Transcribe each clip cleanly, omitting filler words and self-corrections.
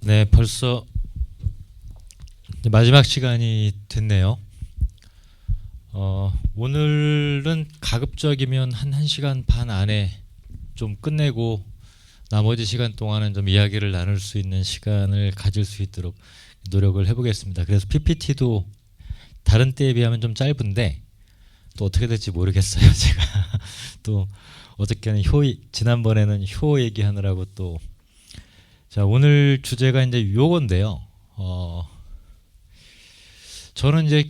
네, 벌써 마지막 시간이 됐네요. 오늘은 가급적이면 한 1시간 반 안에 좀 끝내고 나머지 시간 동안은 좀 이야기를 나눌 수 있는 시간을 가질 수 있도록 노력을 해보겠습니다. 그래서 PPT도 다른 때에 비하면 좀 짧은데 또 어떻게 될지 모르겠어요. 제가 또 어저께는 지난번에는 효 얘기하느라고 또 자, 오늘 주제가 이제 요건데요. 저는 이제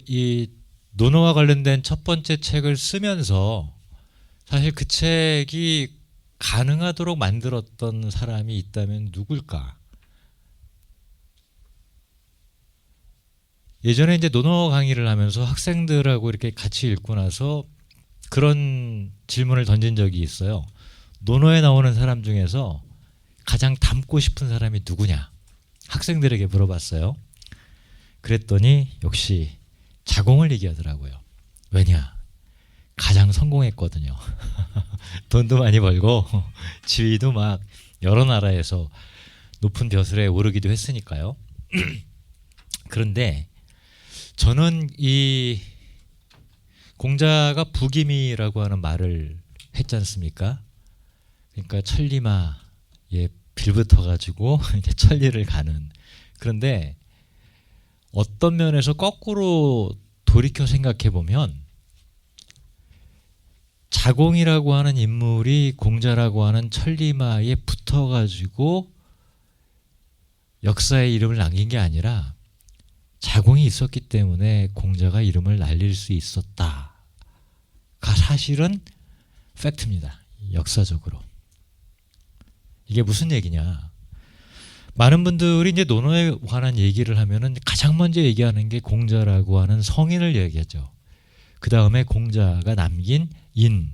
이 논어와 관련된 첫 번째 책을 쓰면서 사실 그 책이 가능하도록 만들었던 사람이 있다면 누굴까? 예전에 이제 논어 강의를 하면서 학생들하고 이렇게 같이 읽고 나서 그런 질문을 던진 적이 있어요. 논어에 나오는 사람 중에서 가장 닮고 싶은 사람이 누구냐? 학생들에게 물어봤어요. 그랬더니 역시 자공을 얘기하더라고요. 왜냐? 가장 성공했거든요. 돈도 많이 벌고 지위도 막 여러 나라에서 높은 벼슬에 오르기도 했으니까요. 그런데 저는 이 공자가 부귀미라고 하는 말을 했지 않습니까? 그러니까 천리마에 빌붙어 가지고 이제 천리를 가는. 그런데 어떤 면에서 거꾸로 돌이켜 생각해 보면 자공이라고 하는 인물이 공자라고 하는 천리마에 붙어 가지고 역사의 이름을 남긴 게 아니라 자공이 있었기 때문에 공자가 이름을 날릴 수 있었다가 사실은 팩트입니다. 역사적으로. 이게 무슨 얘기냐? 많은 분들이 이제 논어에 관한 얘기를 하면은 가장 먼저 얘기하는 게 공자라고 하는 성인을 얘기하죠. 그 다음에 공자가 남긴 인,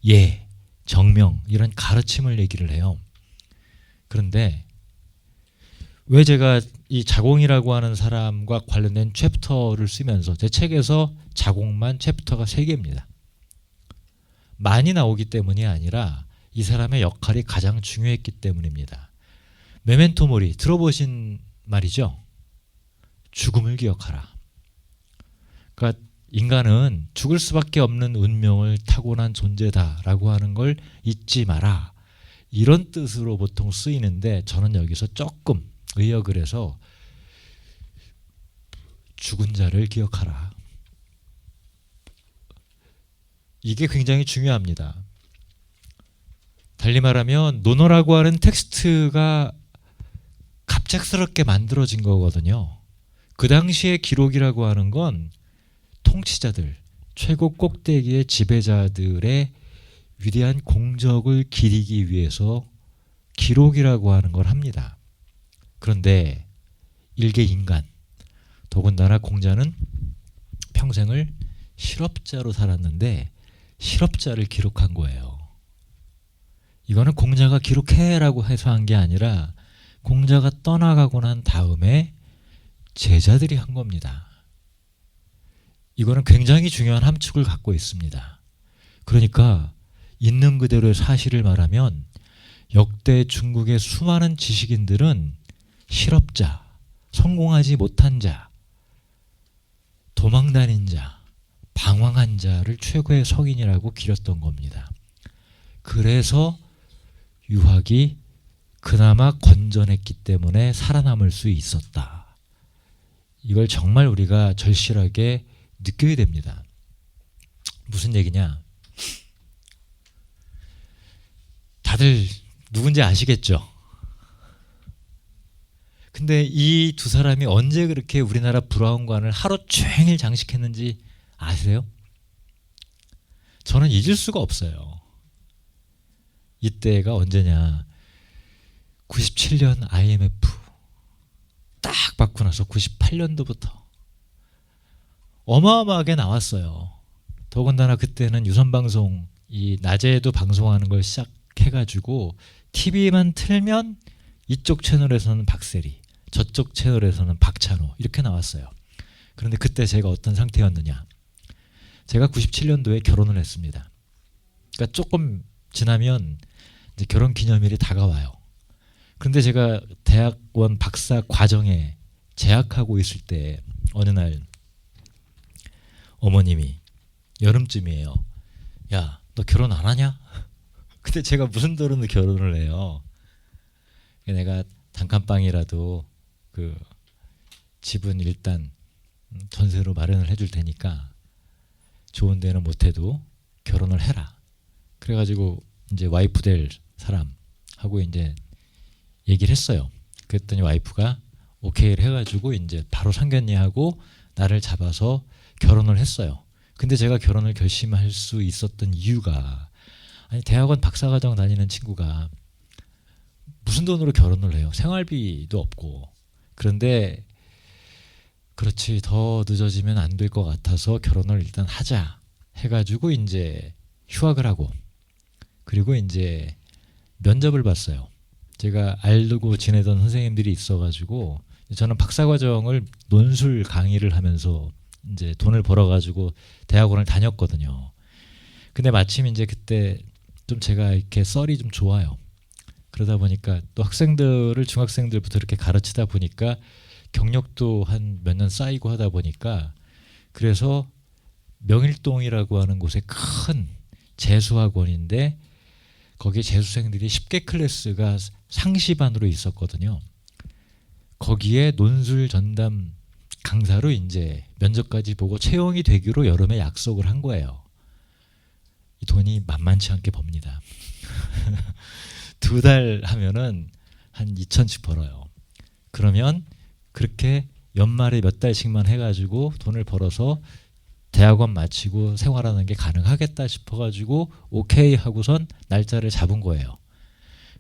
예, 정명 이런 가르침을 얘기를 해요. 그런데 왜 제가 이 자공이라고 하는 사람과 관련된 챕터를 쓰면서 제 책에서 자공만 챕터가 3개입니다. 많이 나오기 때문이 아니라 이 사람의 역할이 가장 중요했기 때문입니다. 메멘토 모리 들어보신 말이죠? 죽음을 기억하라. 그러니까 인간은 죽을 수밖에 없는 운명을 타고난 존재다라고 하는 걸 잊지 마라. 이런 뜻으로 보통 쓰이는데 저는 여기서 조금 의역을 해서 죽은 자를 기억하라. 이게 굉장히 중요합니다. 달리 말하면 논어라고 하는 텍스트가 갑작스럽게 만들어진 거거든요. 그 당시의 기록이라고 하는 건 통치자들, 최고 꼭대기의 지배자들의 위대한 공적을 기리기 위해서 기록이라고 하는 걸 합니다. 그런데 일개 인간, 더군다나 공자는 평생을 실업자로 살았는데 실업자를 기록한 거예요. 이거는 공자가 기록해라고 해서 한 게 아니라 공자가 떠나가고 난 다음에 제자들이 한 겁니다. 이거는 굉장히 중요한 함축을 갖고 있습니다. 그러니까 있는 그대로의 사실을 말하면 역대 중국의 수많은 지식인들은 실업자, 성공하지 못한 자, 도망다닌 자, 방황한 자를 최고의 성인이라고 기렸던 겁니다. 그래서 유학이 그나마 건전했기 때문에 살아남을 수 있었다. 이걸 정말 우리가 절실하게 느껴야 됩니다. 무슨 얘기냐? 다들 누군지 아시겠죠? 근데 이 두 사람이 언제 그렇게 우리나라 브라운관을 하루 종일 장식했는지 아세요? 저는 잊을 수가 없어요. 이때가 언제냐? 97년 IMF 딱 받고 나서 98년도부터 어마어마하게 나왔어요. 더군다나 그때는 유선방송, 이 낮에도 방송하는 걸 시작해가지고 TV만 틀면 이쪽 채널에서는 박세리, 저쪽 채널에서는 박찬호 이렇게 나왔어요. 그런데 그때 제가 어떤 상태였느냐? 제가 97년도에 결혼을 했습니다. 그러니까 조금 지나면 이제 결혼 기념일이 다가와요. 그런데 제가 대학원 박사 과정에 재학하고 있을 때 어느 날 어머님이 여름쯤이에요. 야, 너 결혼 안 하냐? 근데 제가 무슨 돈으로 결혼을 해요? 내가 단칸방이라도 그 집은 일단 전세로 마련을 해줄 테니까 좋은 데는 못해도 결혼을 해라. 그래가지고 이제 와이프 될 사람하고 이제 얘기를 했어요. 그랬더니 와이프가 오케이를 해가지고 이제 바로 상견례하고 나를 잡아서 결혼을 했어요. 근데 제가 결혼을 결심할 수 있었던 이유가, 아니 대학원 박사과정 다니는 친구가 무슨 돈으로 결혼을 해요? 생활비도 없고. 그런데 그렇지, 더 늦어지면 안 될 것 같아서 결혼을 일단 하자 해가지고 이제 휴학을 하고, 그리고 이제 면접을 봤어요. 제가 알고 지내던 선생님들이 있어가지고, 저는 박사과정을 논술 강의를 하면서 이제 돈을 벌어가지고 대학원을 다녔거든요. 근데 마침 이제 그때 좀 제가 이렇게 썰이 좀 좋아요. 그러다 보니까 또 학생들을 중학생들부터 이렇게 가르치다 보니까 경력도 한 몇 년 쌓이고 하다 보니까, 그래서 명일동이라고 하는 곳에 큰 재수학원인데 거기에 재수생들이 10개 클래스가 상시반으로 있었거든요. 거기에 논술 전담 강사로 이제 면접까지 보고 채용이 되기로 여름에 약속을 한 거예요. 이 돈이 만만치 않게 법니다. 2달 하면은 한 2천씩 벌어요. 그러면 그렇게 연말에 몇 달씩만 해가지고 돈을 벌어서 대학원 마치고 생활하는 게 가능하겠다 싶어가지고 오케이 하고선 날짜를 잡은 거예요.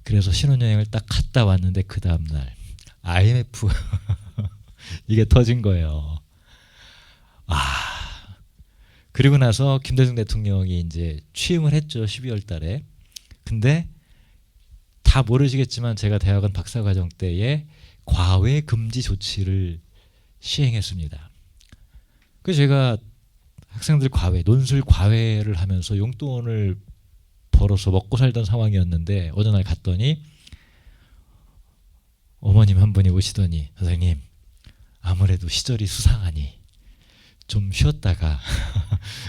그래서 신혼여행을 딱 갔다 왔는데 그 다음날 IMF 이게 터진 거예요. 그리고 나서 김대중 대통령이 이제 취임을 했죠. 12월 달에. 근데 다 모르시겠지만 제가 대학원 박사과정 때에 과외 금지 조치를 시행했습니다. 그래서 제가 학생들 과외, 논술 과외를 하면서 용돈을 벌어서 먹고 살던 상황이었는데 어느 날 갔더니 어머님 한 분이 오시더니, 선생님 아무래도 시절이 수상하니 좀 쉬었다가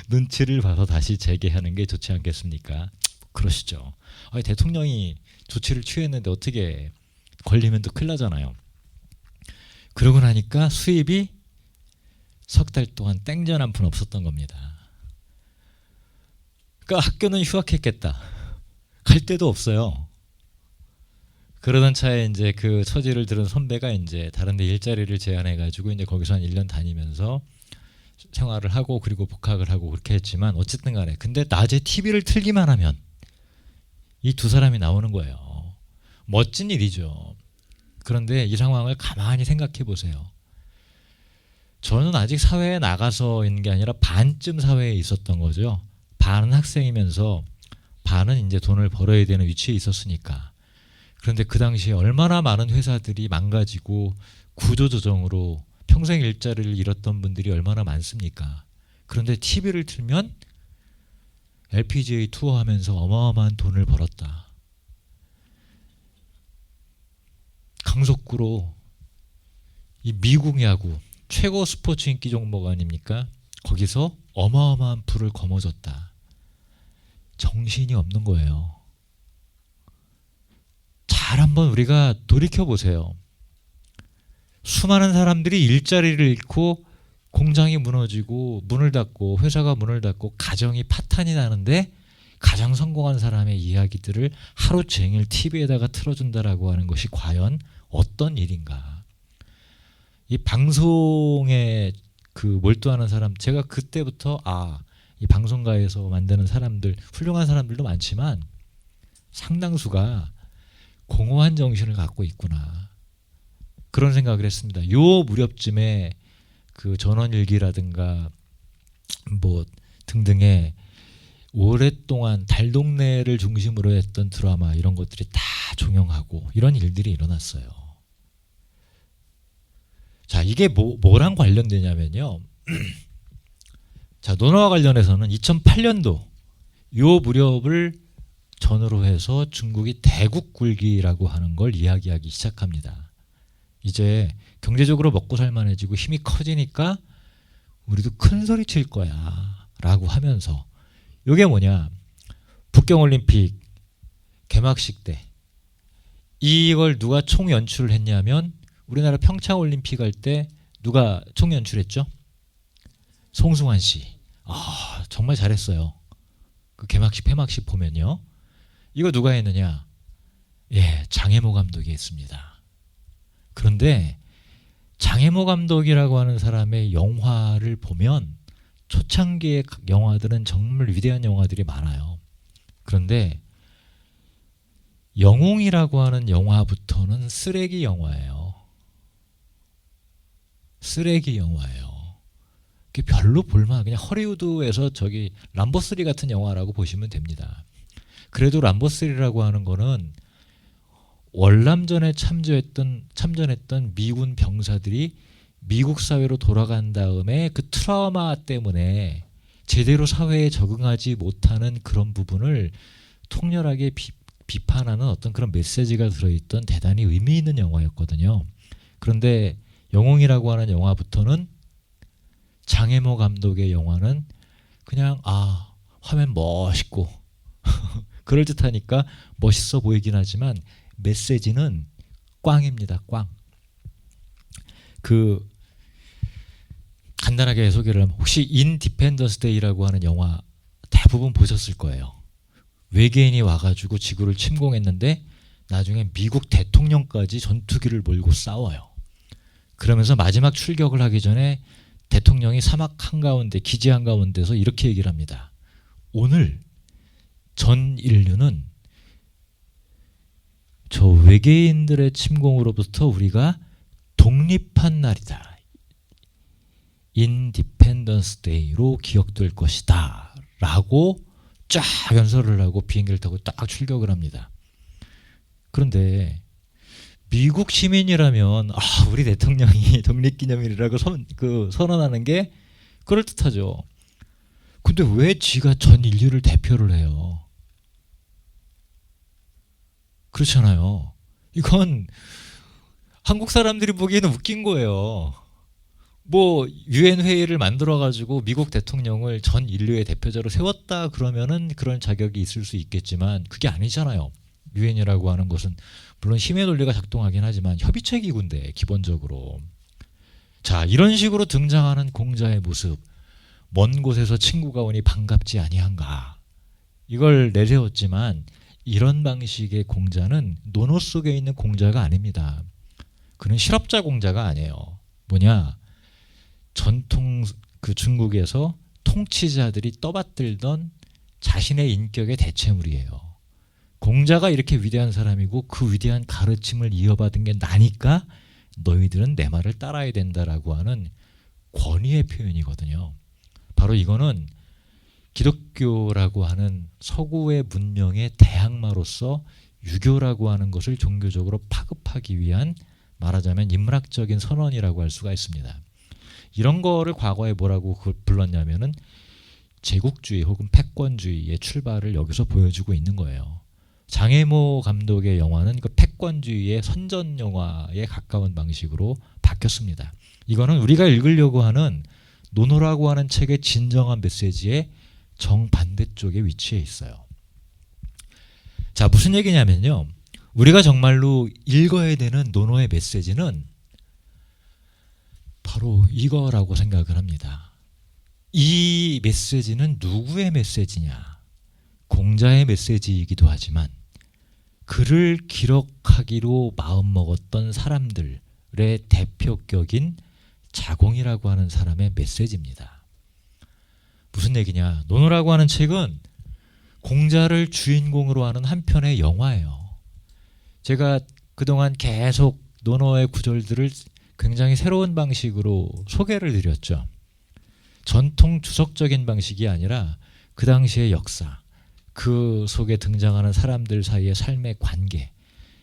눈치를 봐서 다시 재개하는 게 좋지 않겠습니까? 그러시죠. 아니, 대통령이 조치를 취했는데 어떻게 걸리면 또 큰일 나잖아요. 그러고 나니까 수입이 석 달 동안 땡전 한 푼 없었던 겁니다. 그러니까 학교는 휴학했겠다. 갈 데도 없어요. 그러던 차에 이제 그 처지를 들은 선배가 이제 다른 데 일자리를 제안해가지고 이제 거기서 한 1년 다니면서 생활을 하고 그리고 복학을 하고 그렇게 했지만 어쨌든 간에, 근데 낮에 TV를 틀기만 하면 이 두 사람이 나오는 거예요. 멋진 일이죠. 그런데 이 상황을 가만히 생각해 보세요. 저는 아직 사회에 나가서 있는 게 아니라 반쯤 사회에 있었던 거죠. 반은 학생이면서 반은 이제 돈을 벌어야 되는 위치에 있었으니까. 그런데 그 당시에 얼마나 많은 회사들이 망가지고 구조조정으로 평생 일자리를 잃었던 분들이 얼마나 많습니까? 그런데 TV를 틀면 LPGA 투어하면서 어마어마한 돈을 벌었다. 강속구로 이 미국 야구 최고 스포츠 인기 종목 아닙니까? 거기서 어마어마한 부를 거머쥐었다. 정신이 없는 거예요. 잘 한번 우리가 돌이켜보세요. 수많은 사람들이 일자리를 잃고 공장이 무너지고 문을 닫고 회사가 문을 닫고 가정이 파탄이 나는데 가장 성공한 사람의 이야기들을 하루 종일 TV에다가 틀어준다라고 하는 것이 과연 어떤 일인가. 이 방송에 그 몰두하는 사람, 제가 그때부터 이 방송가에서 만드는 사람들, 훌륭한 사람들도 많지만 상당수가 공허한 정신을 갖고 있구나. 그런 생각을 했습니다. 요 무렵쯤에 그 전원일기라든가 뭐 등등의 오랫동안 달동네를 중심으로 했던 드라마 이런 것들이 다 종영하고 이런 일들이 일어났어요. 자, 이게 뭐랑 관련되냐면요. 자, 논어와 관련해서는 2008년도 요 무렵을 전후로 해서 중국이 대국 굴기라고 하는 걸 이야기하기 시작합니다. 이제 경제적으로 먹고 살만해지고 힘이 커지니까 우리도 큰 소리 칠 거야 라고 하면서, 이게 뭐냐, 북경올림픽 개막식 때 이걸 누가 총연출을 했냐면 우리나라 평창올림픽 할 때 누가 총연출했죠? 송승환 씨. 아, 정말 잘했어요. 그 개막식 폐막식 보면요, 이거 누가 했느냐? 예, 장혜모 감독이 했습니다. 그런데 장혜모 감독이라고 하는 사람의 영화를 보면 초창기의 영화들은 정말 위대한 영화들이 많아요. 그런데 영웅이라고 하는 영화부터는 쓰레기 영화예요. 쓰레기 영화예요. 그게 별로 볼만, 그냥 허리우드에서 저기 람보3 같은 영화라고 보시면 됩니다. 그래도 람보3라고 하는 거는 월남전에 참전했던 미군 병사들이 미국 사회로 돌아간 다음에 그 트라우마 때문에 제대로 사회에 적응하지 못하는 그런 부분을 통렬하게 비판하는 어떤 그런 메시지가 들어있던 대단히 의미 있는 영화였거든요. 그런데 영웅이라고 하는 영화부터는 장혜모 감독의 영화는 그냥 화면 멋있고 그럴듯하니까 멋있어 보이긴 하지만 메시지는 꽝입니다. 꽝. 그 간단하게 소개를 하면, 혹시 인디펜던스 데이라고 하는 영화 대부분 보셨을 거예요. 외계인이 와가지고 지구를 침공했는데 나중에 미국 대통령까지 전투기를 몰고 싸워요. 그러면서 마지막 출격을 하기 전에 대통령이 사막 한가운데, 기지 한가운데서 이렇게 얘기를 합니다. 오늘 전 인류는 저 외계인들의 침공으로부터 우리가 독립한 날이다. 인디펜던스 데이로 기억될 것이다. 라고 쫙 연설을 하고 비행기를 타고 딱 출격을 합니다. 그런데 미국 시민이라면 우리 대통령이 독립기념일이라고 선언하는 게 그럴듯하죠. 근데 왜 지가 전 인류를 대표를 해요? 그렇잖아요. 이건 한국 사람들이 보기에는 웃긴 거예요. 뭐 유엔 회의를 만들어 가지고 미국 대통령을 전 인류의 대표자로 세웠다 그러면은 그런 자격이 있을 수 있겠지만 그게 아니잖아요. 유엔이라고 하는 것은 물론 힘의 논리가 작동하긴 하지만 협의체 기구인데 기본적으로. 자, 이런 식으로 등장하는 공자의 모습, 먼 곳에서 친구가 오니 반갑지 아니한가, 이걸 내세웠지만 이런 방식의 공자는 논어 속에 있는 공자가 아닙니다. 그는 실업자 공자가 아니에요. 뭐냐, 전통 그 중국에서 통치자들이 떠받들던 자신의 인격의 대체물이에요. 공자가 이렇게 위대한 사람이고 그 위대한 가르침을 이어받은 게 나니까 너희들은 내 말을 따라야 된다라고 하는 권위의 표현이거든요. 바로 이거는 기독교라고 하는 서구의 문명의 대항마로서 유교라고 하는 것을 종교적으로 파급하기 위한, 말하자면 인문학적인 선언이라고 할 수가 있습니다. 이런 거를 과거에 뭐라고 불렀냐면은 제국주의 혹은 패권주의의 출발을 여기서 보여주고 있는 거예요. 장혜모 감독의 영화는 그 패권주의의 선전 영화에 가까운 방식으로 바뀌었습니다. 이거는 우리가 읽으려고 하는 논어라고 하는 책의 진정한 메시지의 정반대쪽에 위치해 있어요. 자, 무슨 얘기냐면요, 우리가 정말로 읽어야 되는 논어의 메시지는 바로 이거라고 생각을 합니다. 이 메시지는 누구의 메시지냐? 공자의 메시지이기도 하지만 그를 기록하기로 마음먹었던 사람들의 대표격인 자공이라고 하는 사람의 메시지입니다. 무슨 얘기냐? 노노라고 하는 책은 공자를 주인공으로 하는 한 편의 영화예요. 제가 그동안 계속 노노의 구절들을 굉장히 새로운 방식으로 소개를 드렸죠. 전통 주석적인 방식이 아니라 그 당시의 역사, 그 속에 등장하는 사람들 사이의 삶의 관계,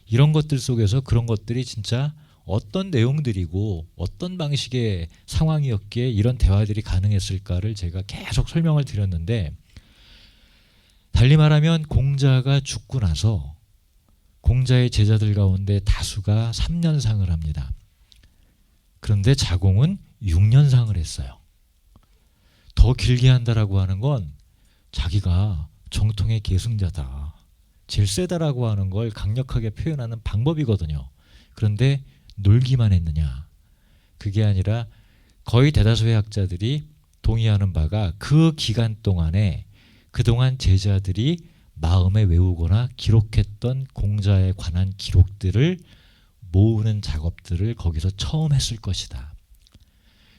이런 것들 속에서 그런 것들이 진짜 어떤 내용들이고 어떤 방식의 상황이었기에 이런 대화들이 가능했을까를 제가 계속 설명을 드렸는데, 달리 말하면 공자가 죽고 나서 공자의 제자들 가운데 다수가 3년상을 합니다. 그런데 자공은 6년상을 했어요. 더 길게 한다라고 하는 건 자기가 정통의 계승자다, 제일 세다라고 하는 걸 강력하게 표현하는 방법이거든요. 그런데 놀기만 했느냐? 그게 아니라 거의 대다수의 학자들이 동의하는 바가 그 기간 동안에 그동안 제자들이 마음에 외우거나 기록했던 공자에 관한 기록들을 모으는 작업들을 거기서 처음 했을 것이다.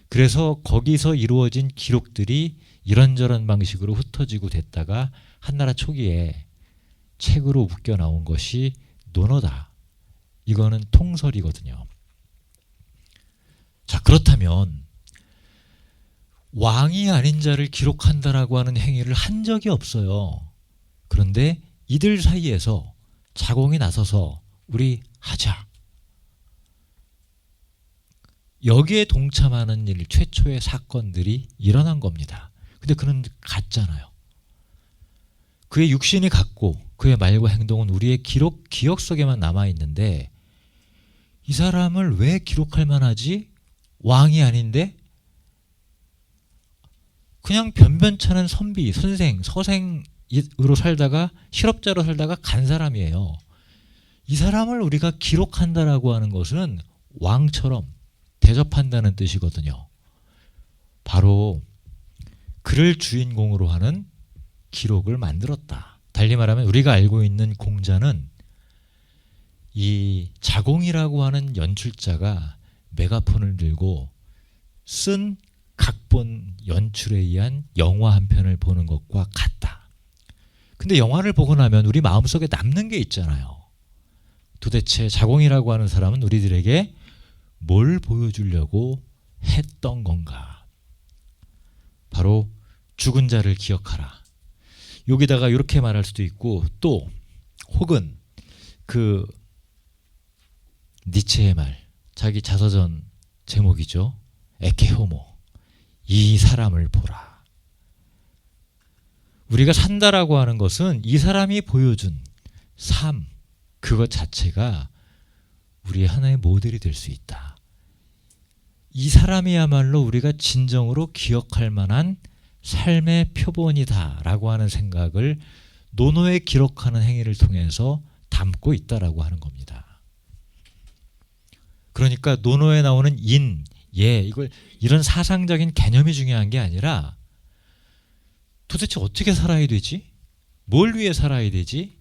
그래서 거기서 이루어진 기록들이 이런저런 방식으로 흩어지고 됐다가 한나라 초기에 책으로 묶여 나온 것이 논어다. 이거는 통설이거든요. 자, 그렇다면 왕이 아닌 자를 기록한다라고 하는 행위를 한 적이 없어요. 그런데 이들 사이에서 자공이 나서서 우리 하자, 여기에 동참하는 일, 최초의 사건들이 일어난 겁니다. 근데 그는 갔잖아요. 그의 육신이 갔고 그의 말과 행동은 우리의 기억 속에만 남아있는데, 이 사람을 왜 기록할 만하지? 왕이 아닌데? 그냥 변변찮은 선비, 선생, 서생으로 살다가 실업자로 살다가 간 사람이에요. 이 사람을 우리가 기록한다라고 하는 것은 왕처럼 대접한다는 뜻이거든요. 바로 그를 주인공으로 하는 기록을 만들었다. 달리 말하면 우리가 알고 있는 공자는 이 자공이라고 하는 연출자가 메가폰을 들고 쓴 각본 연출에 의한 영화 한 편을 보는 것과 같다. 근데 영화를 보고 나면 우리 마음속에 남는 게 있잖아요. 도대체 자공이라고 하는 사람은 우리들에게 뭘 보여주려고 했던 건가? 바로 죽은 자를 기억하라. 여기다가 이렇게 말할 수도 있고, 또 혹은 그 니체의 말, 자기 자서전 제목이죠. 에케호모, 이 사람을 보라. 우리가 산다라고 하는 것은 이 사람이 보여준 삶, 그것 자체가 우리의 하나의 모델이 될 수 있다. 이 사람이야말로 우리가 진정으로 기억할 만한 삶의 표본이다라고 하는 생각을 논어에 기록하는 행위를 통해서 담고 있다라고 하는 겁니다. 그러니까 논어에 나오는 인, 예, 이런 사상적인 개념이 중요한 게 아니라 도대체 어떻게 살아야 되지? 뭘 위해 살아야 되지?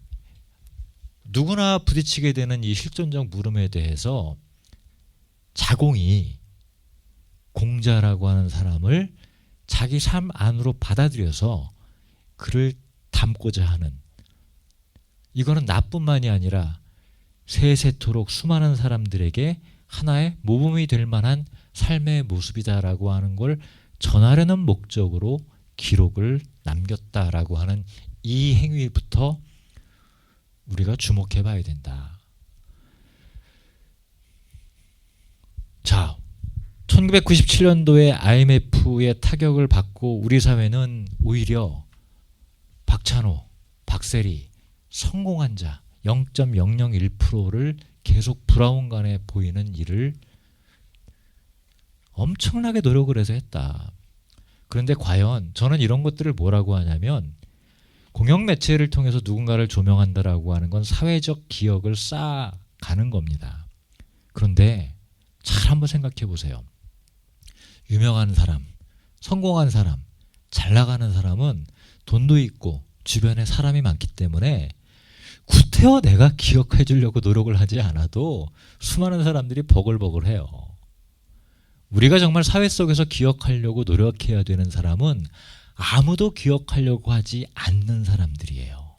누구나 부딪히게 되는 이 실존적 물음에 대해서 자공이 공자라고 하는 사람을 자기 삶 안으로 받아들여서 그를 담고자 하는, 이거는 나뿐만이 아니라 세세토록 수많은 사람들에게 하나의 모범이 될 만한 삶의 모습이다라고 하는 걸 전하려는 목적으로 기록을 남겼다라고 하는 이 행위부터 우리가 주목해 봐야 된다. 자, 1997년도에 IMF의 타격을 받고 우리 사회는 오히려 박찬호, 박세리, 성공한 자 0.001%를 계속 브라운관에 보이는 일을 엄청나게 노력을 해서 했다. 그런데 과연 저는 이런 것들을 뭐라고 하냐면, 공영 매체를 통해서 누군가를 조명한다라고 하는 건 사회적 기억을 쌓아가는 겁니다. 그런데 잘 한번 생각해 보세요. 유명한 사람, 성공한 사람, 잘 나가는 사람은 돈도 있고 주변에 사람이 많기 때문에 구태여 내가 기억해 주려고 노력을 하지 않아도 수많은 사람들이 버글버글해요. 우리가 정말 사회 속에서 기억하려고 노력해야 되는 사람은 아무도 기억하려고 하지 않는 사람들이에요.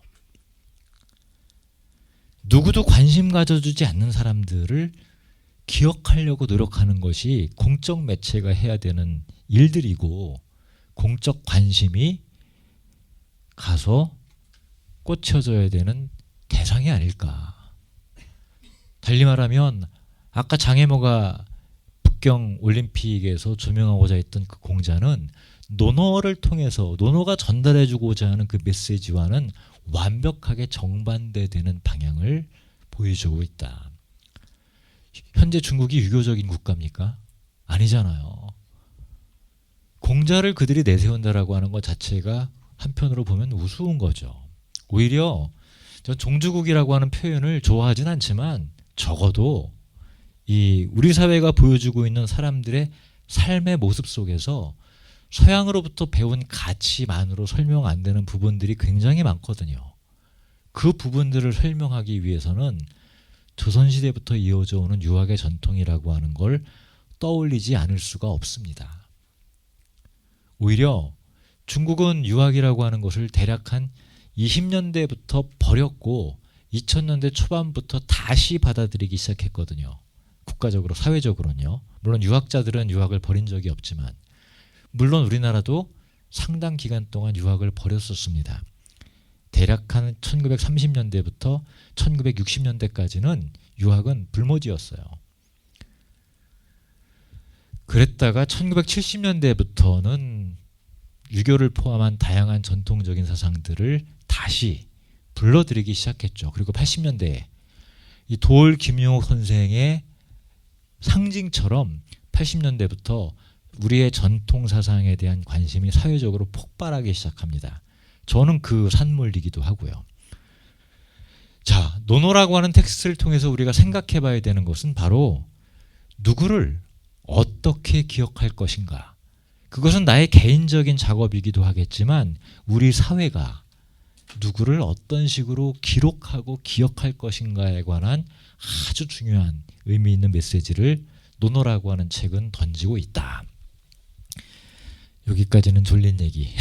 누구도 관심 가져주지 않는 사람들을 기억하려고 노력하는 것이 공적 매체가 해야 되는 일들이고, 공적 관심이 가서 꽂혀져야 되는 대상이 아닐까. 달리 말하면 아까 장애모가 북경 올림픽에서 조명하고자 했던 그 공자는 논어를 통해서, 논어가 전달해주고자 하는 그 메시지와는 완벽하게 정반대되는 방향을 보여주고 있다. 현재 중국이 유교적인 국가입니까? 아니잖아요. 공자를 그들이 내세운다라고 하는 것 자체가 한편으로 보면 우스운 거죠. 오히려 전 종주국이라고 하는 표현을 좋아하진 않지만, 적어도 이 우리 사회가 보여주고 있는 사람들의 삶의 모습 속에서 서양으로부터 배운 가치만으로 설명 안 되는 부분들이 굉장히 많거든요. 그 부분들을 설명하기 위해서는 조선시대부터 이어져 오는 유학의 전통이라고 하는 걸 떠올리지 않을 수가 없습니다. 오히려 중국은 유학이라고 하는 것을 대략 한 20년대부터 버렸고 2000년대 초반부터 다시 받아들이기 시작했거든요. 국가적으로, 사회적으로는요. 물론 유학자들은 유학을 버린 적이 없지만, 물론 우리나라도 상당 기간 동안 유학을 버렸었습니다. 대략 한 1930년대부터 1960년대까지는 유학은 불모지였어요. 그랬다가 1970년대부터는 유교를 포함한 다양한 전통적인 사상들을 다시 불러들이기 시작했죠. 그리고 80년대에 이 도올 김용옥 선생의 상징처럼 80년대부터 우리의 전통 사상에 대한 관심이 사회적으로 폭발하기 시작합니다. 저는 그 산물이기도 하고요. 자, 논어라고 하는 텍스트를 통해서 우리가 생각해 봐야 되는 것은 바로 누구를 어떻게 기억할 것인가. 그것은 나의 개인적인 작업이기도 하겠지만, 우리 사회가 누구를 어떤 식으로 기록하고 기억할 것인가에 관한 아주 중요한 의미 있는 메시지를 논어라고 하는 책은 던지고 있다. 여기까지는 졸린 얘기.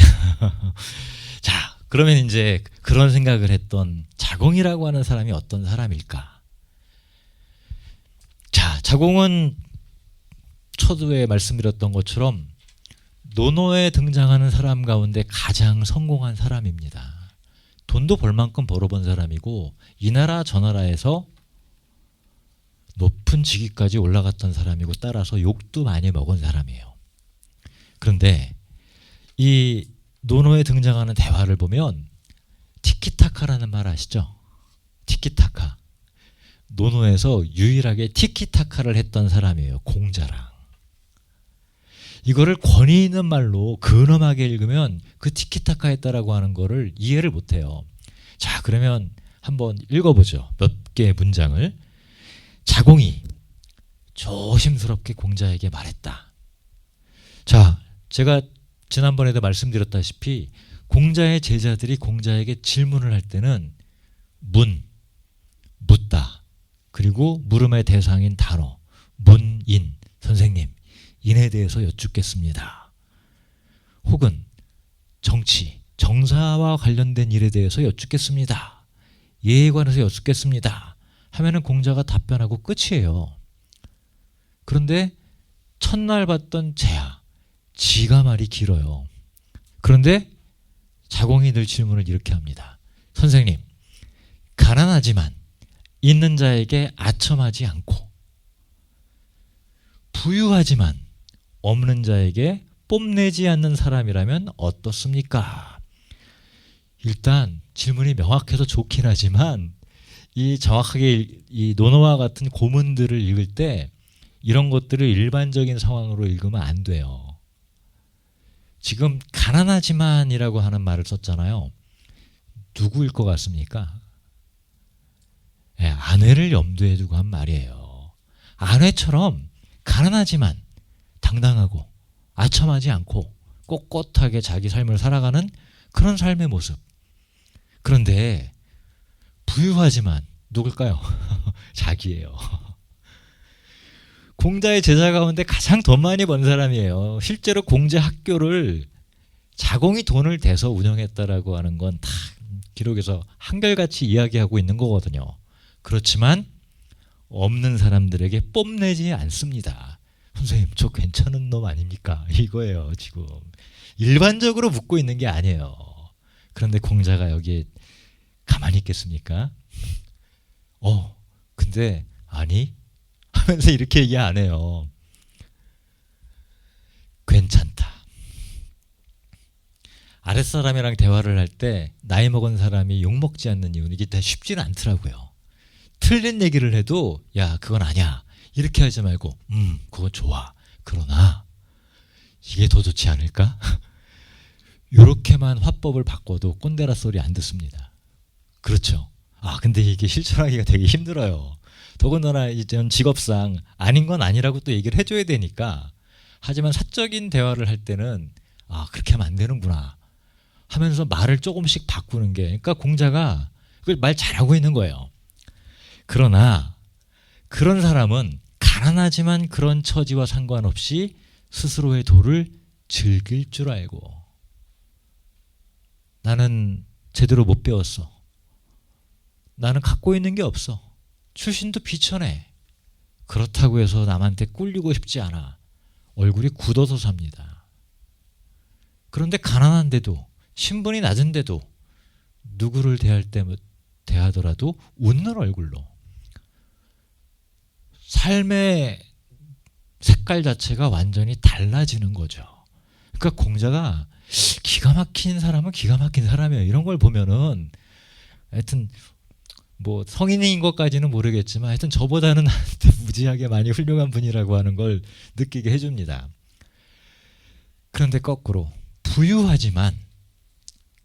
자, 그러면 이제 그런 생각을 했던 자공이라고 하는 사람이 어떤 사람일까? 자, 자공은 초두에 말씀드렸던 것처럼 논어에 등장하는 사람 가운데 가장 성공한 사람입니다. 돈도 벌 만큼 벌어본 사람이고, 이 나라 저 나라에서 높은 직위까지 올라갔던 사람이고, 따라서 욕도 많이 먹은 사람이에요. 그런데 이 논어에 등장하는 대화를 보면 티키타카라는 말 아시죠? 티키타카. 논어에서 유일하게 티키타카를 했던 사람이에요. 공자랑. 이거를 권위 있는 말로 근엄하게 읽으면 그 티키타카 했다라고 하는 거를 이해를 못해요. 자, 그러면 한번 읽어보죠. 몇 개의 문장을. 자공이 조심스럽게 공자에게 말했다. 자, 제가 지난번에도 말씀드렸다시피 공자의 제자들이 공자에게 질문을 할 때는 묻다, 그리고 물음의 대상인 단어, 문인, 선생님, 인에 대해서 여쭙겠습니다. 혹은 정치, 정사와 관련된 일에 대해서 여쭙겠습니다. 예에 관해서 여쭙겠습니다. 하면은 공자가 답변하고 끝이에요. 그런데 첫날 봤던 재하, 지가 말이 길어요. 그런데 자공이 늘 질문을 이렇게 합니다. 선생님, 가난하지만 있는 자에게 아첨하지 않고, 부유하지만 없는 자에게 뽐내지 않는 사람이라면 어떻습니까? 일단 질문이 명확해서 좋긴 하지만, 이 정확하게 이 논어와 같은 고문들을 읽을 때 이런 것들을 일반적인 상황으로 읽으면 안 돼요. 지금 가난하지만이라고 하는 말을 썼잖아요. 누구일 것 같습니까? 네, 아내를 염두에 두고 한 말이에요. 아내처럼 가난하지만 당당하고 아첨하지 않고 꼿꼿하게 자기 삶을 살아가는 그런 삶의 모습. 그런데 부유하지만 누굴까요? 자기예요. 공자의 제자 가운데 가장 돈 많이 번 사람이에요. 실제로 공자 학교를 자공이 돈을 대서 운영했다라고 하는 건 다 기록에서 한결같이 이야기하고 있는 거거든요. 그렇지만 없는 사람들에게 뽐내지 않습니다. 선생님, 저 괜찮은 놈 아닙니까? 이거예요, 지금. 일반적으로 묻고 있는 게 아니에요. 그런데 공자가 여기에 가만히 있겠습니까? 근데 아니? 하면서 이렇게 얘기 안 해요. 괜찮다. 아랫사람이랑 대화를 할 때 나이 먹은 사람이 욕먹지 않는 이유는 이게 다 쉽지는 않더라고요. 틀린 얘기를 해도 야, 그건 아니야. 이렇게 하지 말고 그건 좋아. 그러나 이게 더 좋지 않을까? 이렇게만 화법을 바꿔도 꼰대라 소리 안 듣습니다. 그렇죠. 근데 이게 실천하기가 되게 힘들어요. 더군다나 이제 직업상 아닌 건 아니라고 또 얘기를 해줘야 되니까. 하지만 사적인 대화를 할 때는 그렇게 하면 안 되는구나 하면서 말을 조금씩 바꾸는 게, 그러니까 공자가 그걸 말 잘하고 있는 거예요. 그러나 그런 사람은 가난하지만 그런 처지와 상관없이 스스로의 도를 즐길 줄 알고, 나는 제대로 못 배웠어. 나는 갖고 있는 게 없어. 출신도 비천해. 그렇다고 해서 남한테 꿀리고 싶지 않아. 얼굴이 굳어서 삽니다. 그런데 가난한데도, 신분이 낮은데도 누구를 대하더라도 웃는 얼굴로, 삶의 색깔 자체가 완전히 달라지는 거죠. 그러니까 공자가 기가 막힌 사람은 기가 막힌 사람이에요. 이런 걸 보면은 하여튼 뭐 성인인 것까지는 모르겠지만 하여튼 저보다는 무지하게 많이 훌륭한 분이라고 하는 걸 느끼게 해줍니다. 그런데 거꾸로 부유하지만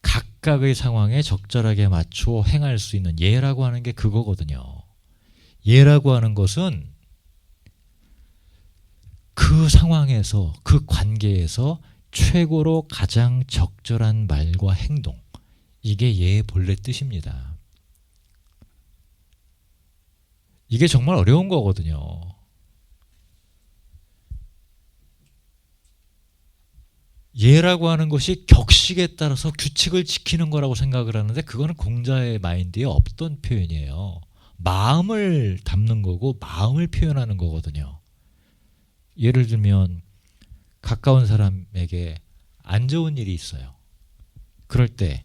각각의 상황에 적절하게 맞추어 행할 수 있는 예라고 하는 게 그거거든요. 예라고 하는 것은 그 상황에서, 그 관계에서 최고로 가장 적절한 말과 행동, 이게 예의 본래 뜻입니다. 이게 정말 어려운 거거든요. 예라고 하는 것이 격식에 따라서 규칙을 지키는 거라고 생각을 하는데 그거는 공자의 마인드에 없던 표현이에요. 마음을 담는 거고 마음을 표현하는 거거든요. 예를 들면 가까운 사람에게 안 좋은 일이 있어요. 그럴 때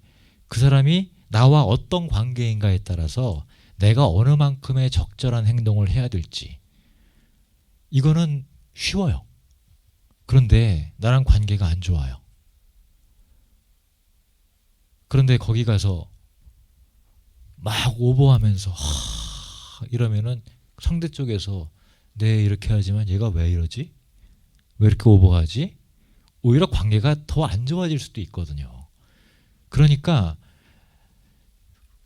그 사람이 나와 어떤 관계인가에 따라서 내가 어느 만큼의 적절한 행동을 해야 될지, 이거는 쉬워요. 그런데 나랑 관계가 안 좋아요. 그런데 거기 가서 막 오버하면서 이러면은 상대 쪽에서 네 이렇게 하지만 얘가 왜 이러지? 왜 이렇게 오버하지? 오히려 관계가 더 안 좋아질 수도 있거든요. 그러니까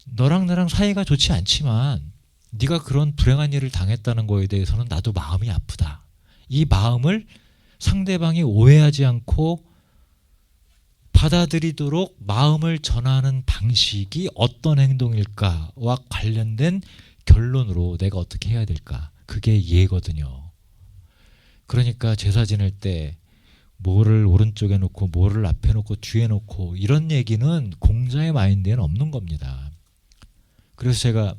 너랑 나랑 사이가 좋지 않지만 네가 그런 불행한 일을 당했다는 거에 대해서는 나도 마음이 아프다. 이 마음을 상대방이 오해하지 않고 받아들이도록 마음을 전하는 방식이 어떤 행동일까와 관련된 결론으로 내가 어떻게 해야 될까, 그게 예거든요. 그러니까 제사 지낼 때 뭐를 오른쪽에 놓고 뭐를 앞에 놓고 뒤에 놓고 이런 얘기는 공자의 마인드에는 없는 겁니다. 그래서 제가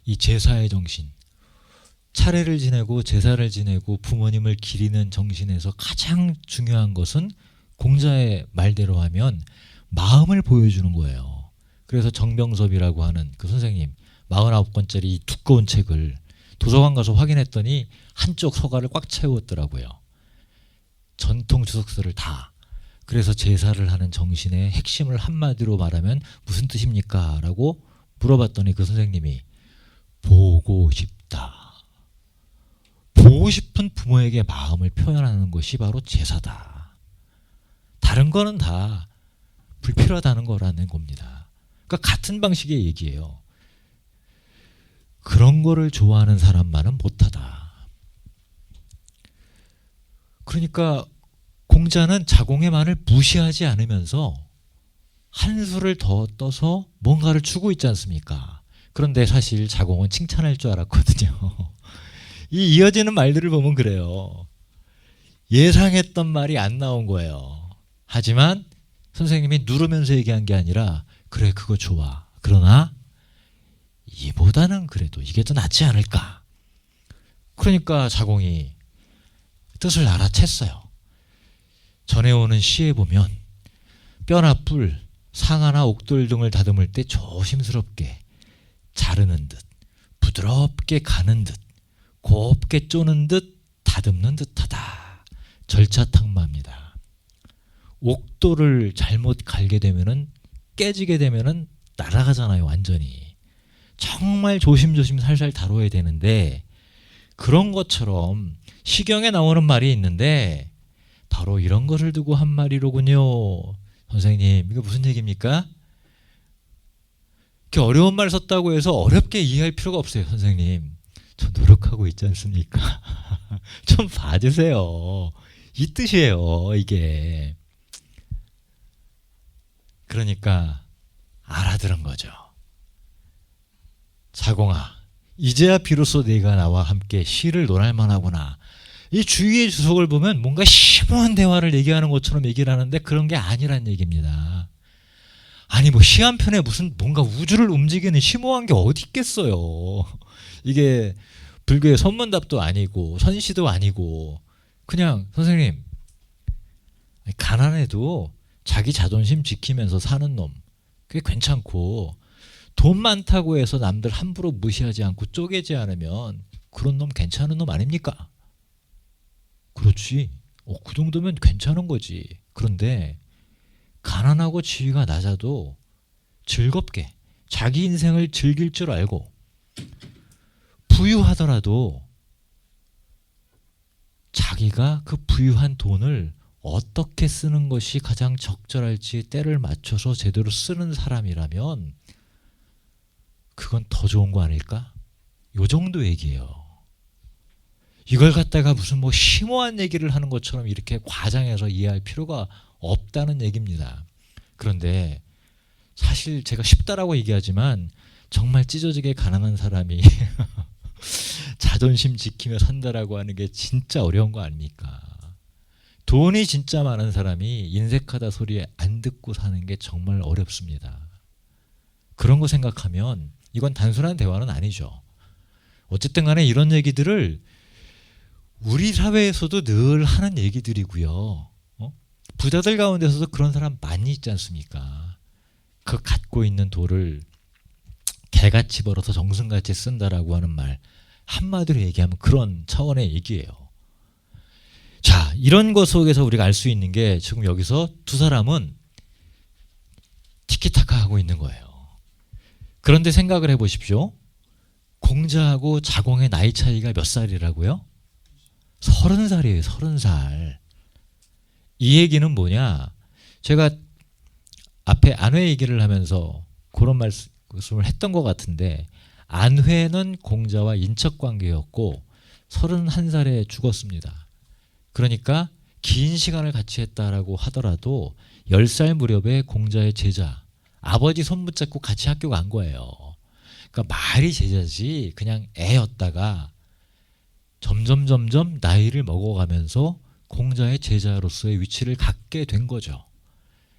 이 제사의 정신, 차례를 지내고 제사를 지내고 부모님을 기리는 정신에서 가장 중요한 것은 공자의 말대로 하면 마음을 보여주는 거예요. 그래서 정병섭이라고 하는 그 선생님 49권짜리 이 두꺼운 책을 도서관 가서 확인했더니 한쪽 서가를 꽉 채웠더라고요. 전통 주석서를 다. 그래서 제사를 하는 정신의 핵심을 한마디로 말하면 무슨 뜻입니까? 라고 물어봤더니 그 선생님이 보고 싶다. 보고 싶은 부모에게 마음을 표현하는 것이 바로 제사다. 다른 거는 다 불필요하다는 거라는 겁니다. 그러니까 같은 방식의 얘기예요. 그런 거를 좋아하는 사람만은 못하다. 그러니까 공자는 자공의 말을 무시하지 않으면서 한 수를 더 떠서 뭔가를 주고 있지 않습니까? 그런데 사실 자공은 칭찬할 줄 알았거든요. 이 이어지는 말들을 보면 그래요. 예상했던 말이 안 나온 거예요. 하지만 선생님이 누르면서 얘기한 게 아니라 그래 그거 좋아. 그러나 이보다는 그래도 이게 더 낫지 않을까. 그러니까 자공이 뜻을 알아챘어요. 전해오는 시에 보면 뼈나 뿔, 상아나 옥돌 등을 다듬을 때 조심스럽게 자르는 듯, 부드럽게 가는 듯, 곱게 쪼는 듯 다듬는 듯하다. 절차탕마입니다. 옥돌을 잘못 갈게 되면은 깨지게 되면은 날아가잖아요, 완전히. 정말 조심조심 살살 다뤄야 되는데 그런 것처럼 시경에 나오는 말이 있는데 바로 이런 것을 두고 한 말이로군요. 선생님, 이거 무슨 얘기입니까? 이렇게 어려운 말 썼다고 해서 어렵게 이해할 필요가 없어요. 선생님, 저 노력하고 있지 않습니까? 좀 봐주세요. 이 뜻이에요, 이게. 그러니까 알아들은 거죠. 자공아, 이제야 비로소 네가 나와 함께 시를 논할 만하구나. 이 주위의 주석을 보면 뭔가 심오한 대화를 얘기하는 것처럼 얘기를 하는데 그런 게 아니란 얘기입니다. 아니 뭐 시 한 편에 무슨 뭔가 우주를 움직이는 심오한 게 어디 있겠어요. 이게 불교의 선문답도 아니고 선시도 아니고 그냥 선생님 가난해도 자기 자존심 지키면서 사는 놈 그게 괜찮고 돈 많다고 해서 남들 함부로 무시하지 않고 쪼개지 않으면 그런 놈 괜찮은 놈 아닙니까? 그렇지. 그 정도면 괜찮은 거지. 그런데 가난하고 지위가 낮아도 즐겁게 자기 인생을 즐길 줄 알고 부유하더라도 자기가 그 부유한 돈을 어떻게 쓰는 것이 가장 적절할지 때를 맞춰서 제대로 쓰는 사람이라면 그건 더 좋은 거 아닐까? 요 정도 얘기예요. 이걸 갖다가 무슨 뭐 심오한 얘기를 하는 것처럼 이렇게 과장해서 이해할 필요가 없다는 얘기입니다. 그런데 사실 제가 쉽다라고 얘기하지만 정말 찢어지게 가난한 사람이 자존심 지키며 산다라고 하는 게 진짜 어려운 거 아닙니까? 돈이 진짜 많은 사람이 인색하다 소리 안 듣고 사는 게 정말 어렵습니다. 그런 거 생각하면 이건 단순한 대화는 아니죠. 어쨌든 간에 이런 얘기들을 우리 사회에서도 늘 하는 얘기들이고요. 부자들 가운데서도 그런 사람 많이 있지 않습니까? 그 갖고 있는 돈을 개같이 벌어서 정승같이 쓴다라고 하는 말 한마디로 얘기하면 그런 차원의 얘기예요. 자, 이런 것 속에서 우리가 알 수 있는 게 지금 여기서 두 사람은 티키타카 하고 있는 거예요. 그런데 생각을 해보십시오. 공자하고 자공의 나이 차이가 몇 살이라고요? 30살이에요. 30살. 이 얘기는 뭐냐? 제가 앞에 안회 얘기를 하면서 그런 말씀을 했던 것 같은데 안회는 공자와 인척관계였고 31살에 죽었습니다. 그러니까 긴 시간을 같이 했다라고 하더라도 10살 무렵에 공자의 제자 아버지 손 붙잡고 같이 학교 간 거예요. 그러니까 말이 제자지 그냥 애였다가 점점 나이를 먹어가면서 공자의 제자로서의 위치를 갖게 된 거죠.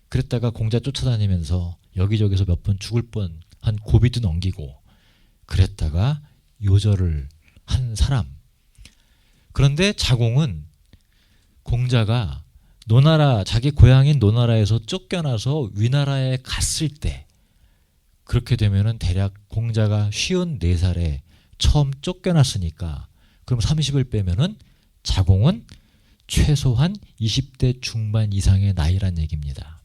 그랬다가 공자 쫓아다니면서 여기저기서 몇 번 죽을 뻔한 고비도 넘기고 그랬다가 요절을 한 사람. 그런데 자공은 공자가 노나라 자기 고향인 노나라에서 쫓겨나서 위나라에 갔을 때 그렇게 되면은 대략 공자가 54살에 처음 쫓겨났으니까 그럼 30을 빼면은 자공은 최소한 20대 중반 이상의 나이란 얘기입니다.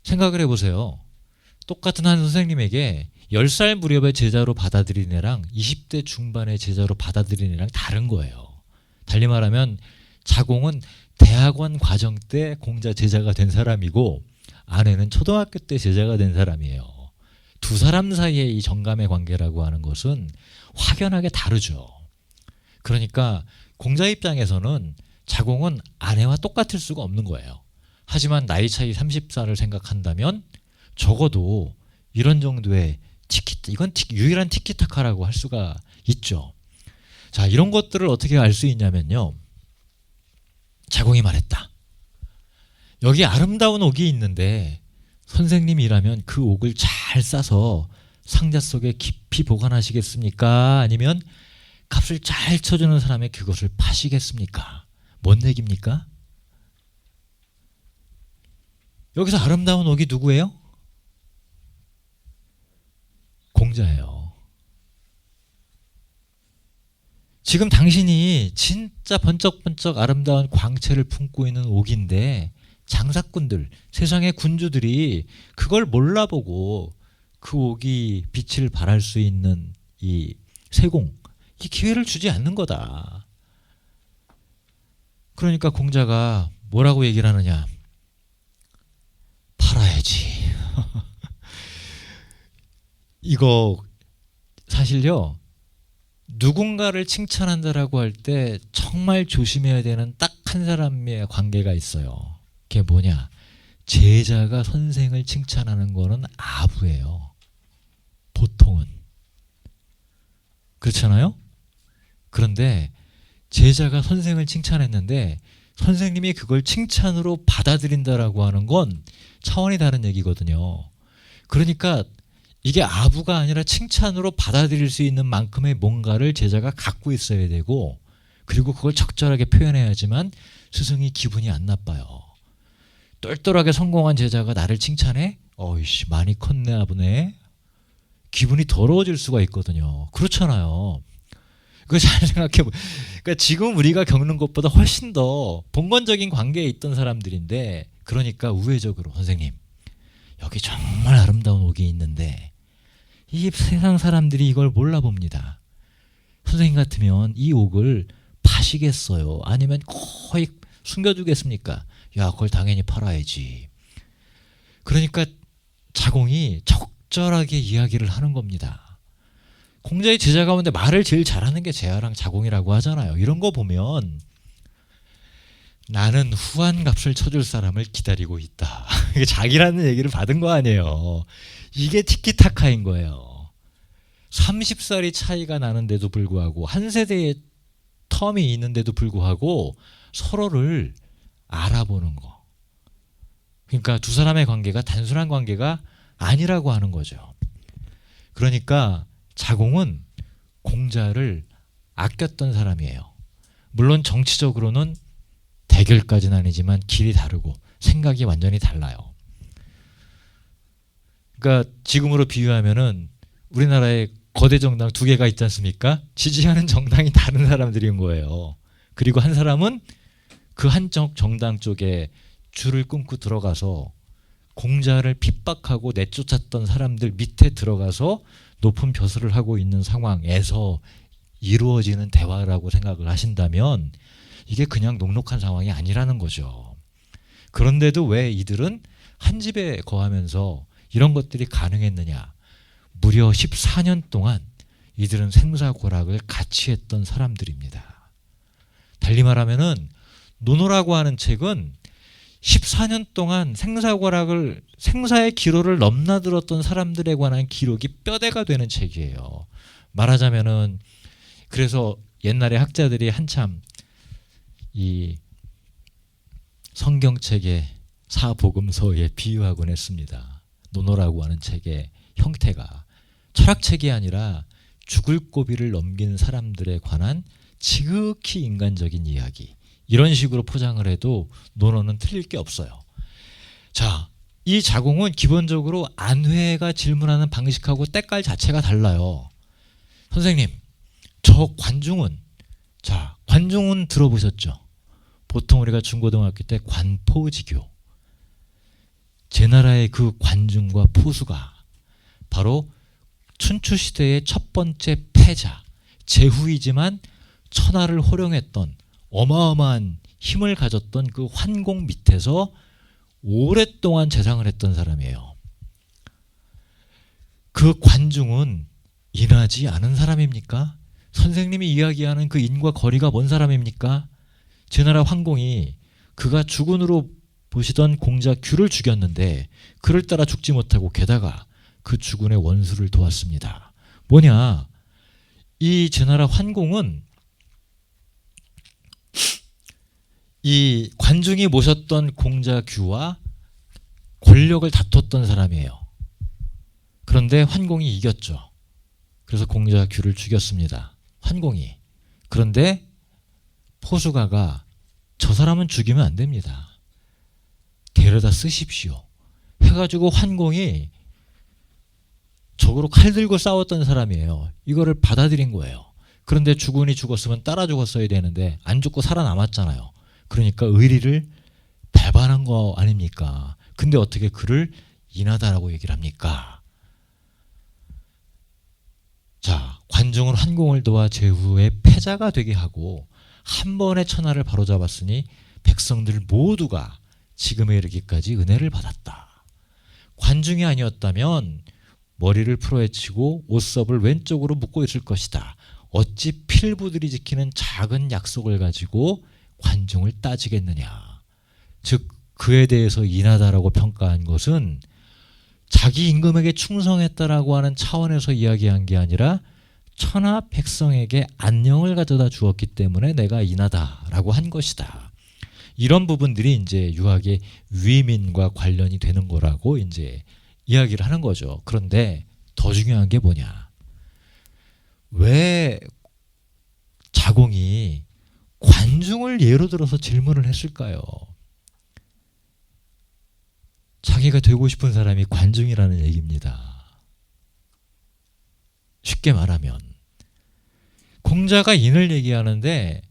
생각을 해보세요. 똑같은 한 선생님에게 10살 무렵의 제자로 받아들인 애랑 20대 중반의 제자로 받아들인 애랑 다른 거예요. 달리 말하면 자공은 대학원 과정 때 공자 제자가 된 사람이고 아내는 초등학교 때 제자가 된 사람이에요. 두 사람 사이의 이 정감의 관계라고 하는 것은 확연하게 다르죠. 그러니까 공자 입장에서는 자공은 아내와 똑같을 수가 없는 거예요. 하지만 나이 차이 30살을 생각한다면 적어도 이런 정도의 이건 유일한 티키타카라고 할 수가 있죠. 자, 이런 것들을 어떻게 알 수 있냐면요. 자공이 말했다. 여기 아름다운 옥이 있는데 선생님이라면 그 옥을 잘 싸서 상자 속에 깊이 보관하시겠습니까? 아니면 값을 잘 쳐주는 사람의 그것을 파시겠습니까? 뭔 얘기입니까? 여기서 아름다운 옥이 누구예요? 공자예요. 지금 당신이 진짜 번쩍번쩍 아름다운 광채를 품고 있는 옥인데 장사꾼들, 세상의 군주들이 그걸 몰라보고 그 옥이 빛을 발할 수 있는 이 세공, 이 기회를 주지 않는 거다. 그러니까 공자가 뭐라고 얘기를 하느냐? 팔아야지. 이거 사실요, 누군가를 칭찬한다라고 할 때 정말 조심해야 되는 딱 한 사람의 관계가 있어요. 그게 뭐냐? 제자가 선생을 칭찬하는 거는 아부예요. 보통은. 그렇잖아요? 그런데 제자가 선생을 칭찬했는데 선생님이 그걸 칭찬으로 받아들인다라고 하는 건 차원이 다른 얘기거든요. 그러니까 이게 아부가 아니라 칭찬으로 받아들일 수 있는 만큼의 뭔가를 제자가 갖고 있어야 되고, 그리고 그걸 적절하게 표현해야지만 스승이 기분이 안 나빠요. 똘똘하게 성공한 제자가 나를 칭찬해? 어이씨, 많이 컸네 아부네. 기분이 더러워질 수가 있거든요. 그렇잖아요. 그거 잘 생각해보. 그러니까 지금 우리가 겪는 것보다 훨씬 더 본건적인 관계에 있던 사람들인데, 그러니까 우회적으로 선생님, 여기 정말 아름다운 옥이 있는데 이 세상 사람들이 이걸 몰라봅니다. 선생님 같으면 이 옥을 파시겠어요? 아니면 거의 숨겨두겠습니까? 야, 그걸 당연히 팔아야지. 그러니까 자공이 적절하게 이야기를 하는 겁니다. 공자의 제자 가운데 말을 제일 잘하는 게 제아랑 자공이라고 하잖아요. 이런 거 보면 나는 후한 값을 쳐줄 사람을 기다리고 있다. 이게 자기라는 얘기를 받은 거 아니에요. 이게 티키타카인 거예요. 30살이 차이가 나는데도 불구하고, 한 세대의 텀이 있는데도 불구하고 서로를 알아보는 거. 그러니까 두 사람의 관계가 단순한 관계가 아니라고 하는 거죠. 그러니까 자공은 공자를 아꼈던 사람이에요. 물론 정치적으로는 대결까지는 아니지만 길이 다르고 생각이 완전히 달라요. 그러니까 지금으로 비유하면은 우리나라에 거대 정당 두 개가 있지 않습니까? 지지하는 정당이 다른 사람들인 거예요. 그리고 한 사람은 그 한쪽 정당 쪽에 줄을 끊고 들어가서 공자를 핍박하고 내쫓았던 사람들 밑에 들어가서 높은 벼슬을 하고 있는 상황에서 이루어지는 대화라고 생각을 하신다면 이게 그냥 녹록한 상황이 아니라는 거죠. 그런데도 왜 이들은 한 집에 거하면서 이런 것들이 가능했느냐? 무려 14년 동안 이들은 생사고락을 같이 했던 사람들입니다. 달리 말하면은 논어라고 하는 책은 14년 동안 생사의 기로를 넘나들었던 사람들에 관한 기록이 뼈대가 되는 책이에요. 말하자면은, 그래서 옛날에 학자들이 한참 이 성경책의 사복음서에 비유하곤 했습니다. 논어라고 하는 책의 형태가 철학책이 아니라 죽을 고비를 넘긴 사람들에 관한 지극히 인간적인 이야기, 이런 식으로 포장을 해도 논어는 틀릴 게 없어요. 자, 이 자공은 기본적으로 안회가 질문하는 방식하고 때깔 자체가 달라요. 선생님, 저 관중은, 자, 관중은 들어보셨죠? 보통 우리가 중고등학교 때 관포지교, 제 나라의 그 관중과 포수가 바로 춘추시대의 첫 번째 패자, 제후이지만 천하를 호령했던 어마어마한 힘을 가졌던 그 환공 밑에서 오랫동안 재상을 했던 사람이에요. 그 관중은 인하지 않은 사람입니까? 선생님이 이야기하는 그 인과 거리가 먼 사람입니까? 제 나라 황공이 그가 주군으로 보시던 공자 규를 죽였는데 그를 따라 죽지 못하고 게다가 그 주군의 원수를 도왔습니다. 뭐냐? 이 제나라 환공은 이 관중이 모셨던 공자규와 권력을 다퉜던 사람이에요. 그런데 환공이 이겼죠. 그래서 공자규를 죽였습니다. 환공이. 그런데 포수가가 저 사람은 죽이면 안 됩니다. 데려다 쓰십시오. 해가지고 환공이 적으로 칼 들고 싸웠던 사람이에요. 이거를 받아들인 거예요. 그런데 죽으니 죽었으면 따라 죽었어야 되는데 안 죽고 살아남았잖아요. 그러니까 의리를 배반한 거 아닙니까? 근데 어떻게 그를 인하다라고 얘기를 합니까? 자, 관중은 환공을 도와 제후에 패자가 되게 하고 한 번의 천하를 바로잡았으니 백성들 모두가 지금에 이르기까지 은혜를 받았다. 관중이 아니었다면 머리를 풀어헤치고 옷섭을 왼쪽으로 묶고 있을 것이다. 어찌 필부들이 지키는 작은 약속을 가지고 관중을 따지겠느냐. 즉 그에 대해서 인하다라고 평가한 것은 자기 임금에게 충성했다라고 하는 차원에서 이야기한 게 아니라 천하 백성에게 안녕을 가져다 주었기 때문에 내가 인하다라고 한 것이다. 이런 부분들이 이제 유학의 위민과 관련이 되는 거라고 이제 이야기를 하는 거죠. 그런데 더 중요한 게 뭐냐? 왜 자공이 관중을 예로 들어서 질문을 했을까요? 자기가 되고 싶은 사람이 관중이라는 얘기입니다. 쉽게 말하면 공자가 인을 얘기하는데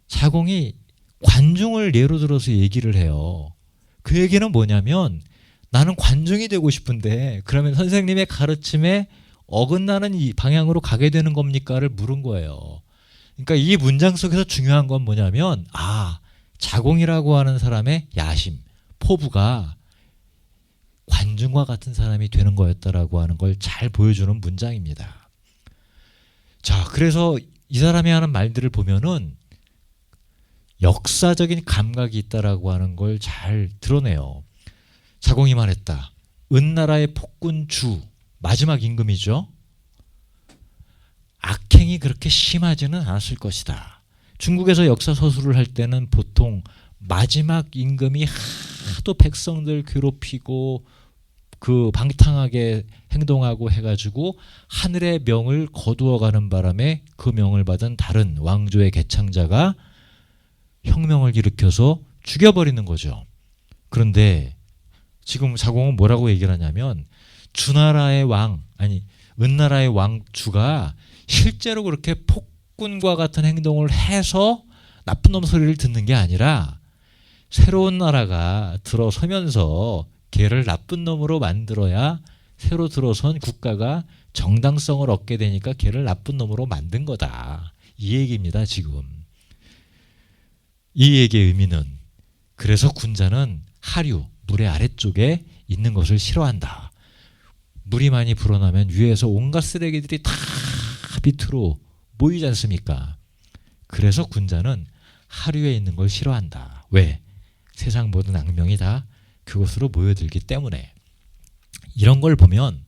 자공이 관중을 예로 들어서 얘기를 해요. 그 얘기는 뭐냐면 나는 관중이 되고 싶은데 그러면 선생님의 가르침에 어긋나는 이 방향으로 가게 되는 겁니까를 물은 거예요. 그러니까 이 문장 속에서 중요한 건 뭐냐면 자공이라고 하는 사람의 야심, 포부가 관중과 같은 사람이 되는 거였다라고 하는 걸 잘 보여주는 문장입니다. 자, 그래서 이 사람이 하는 말들을 보면은 역사적인 감각이 있다라고 하는 걸 잘 드러내요. 자공이 말했다. 은나라의 폭군 주, 마지막 임금이죠. 악행이 그렇게 심하지는 않았을 것이다. 중국에서 역사 서술을 할 때는 보통 마지막 임금이 하도 백성들 괴롭히고 그 방탕하게 행동하고 해가지고 하늘의 명을 거두어가는 바람에 그 명을 받은 다른 왕조의 개창자가 혁명을 일으켜서 죽여버리는 거죠. 그런데 지금 자공은 뭐라고 얘기를 하냐면 주나라의 왕, 아니 은나라의 왕주가 실제로 그렇게 폭군과 같은 행동을 해서 나쁜 놈 소리를 듣는 게 아니라 새로운 나라가 들어서면서 걔를 나쁜 놈으로 만들어야 새로 들어선 국가가 정당성을 얻게 되니까 걔를 나쁜 놈으로 만든 거다. 이 얘기입니다. 지금. 이 얘기의 의미는 그래서 군자는 하류, 물의 아래쪽에 있는 것을 싫어한다. 물이 많이 불어나면 위에서 온갖 쓰레기들이 다 밑으로 모이지 않습니까? 그래서 군자는 하류에 있는 걸 싫어한다. 왜? 세상 모든 악명이 다 그곳으로 모여들기 때문에. 이런 걸 보면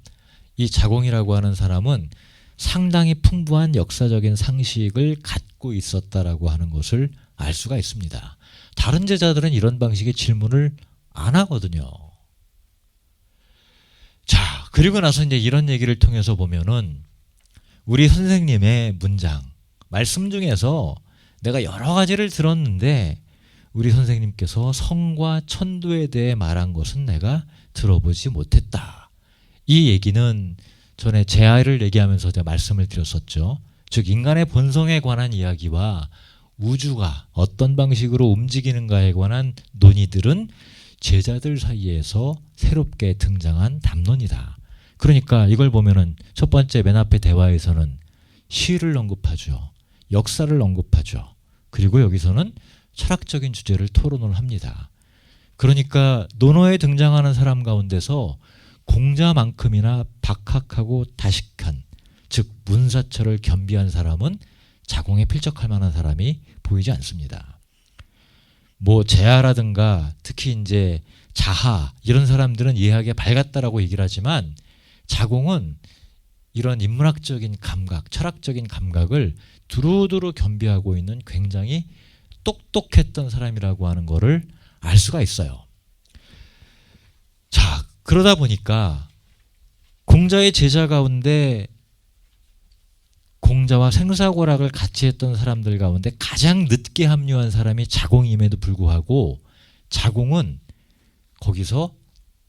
이 자공이라고 하는 사람은 상당히 풍부한 역사적인 상식을 갖고 있었다라고 하는 것을 알 수가 있습니다. 다른 제자들은 이런 방식의 질문을 안 하거든요. 자, 그리고 나서 이제 이런 얘기를 통해서 보면은 우리 선생님의 문장, 말씀 중에서 내가 여러 가지를 들었는데 우리 선생님께서 성과 천도에 대해 말한 것은 내가 들어보지 못했다. 이 얘기는 전에 제아를 얘기하면서 제가 말씀을 드렸었죠. 즉 인간의 본성에 관한 이야기와 우주가 어떤 방식으로 움직이는가에 관한 논의들은 제자들 사이에서 새롭게 등장한 담론이다. 그러니까 이걸 보면은 첫 번째 맨 앞에 대화에서는 시를 언급하죠. 역사를 언급하죠. 그리고 여기서는 철학적인 주제를 토론을 합니다. 그러니까 논어에 등장하는 사람 가운데서 공자만큼이나 박학하고 다식한, 즉 문사철을 겸비한 사람은 자공에 필적할 만한 사람이 보이지 않습니다. 뭐 제아라든가 특히 이제 자하 이런 사람들은 이해하기가 밝았다라고 얘기를 하지만 자공은 이런 인문학적인 감각, 철학적인 감각을 두루두루 겸비하고 있는 굉장히 똑똑했던 사람이라고 하는 거를 알 수가 있어요. 자, 그러다 보니까 공자의 제자 가운데 공자와 생사고락을 같이 했던 사람들 가운데 가장 늦게 합류한 사람이 자공임에도 불구하고 자공은 거기서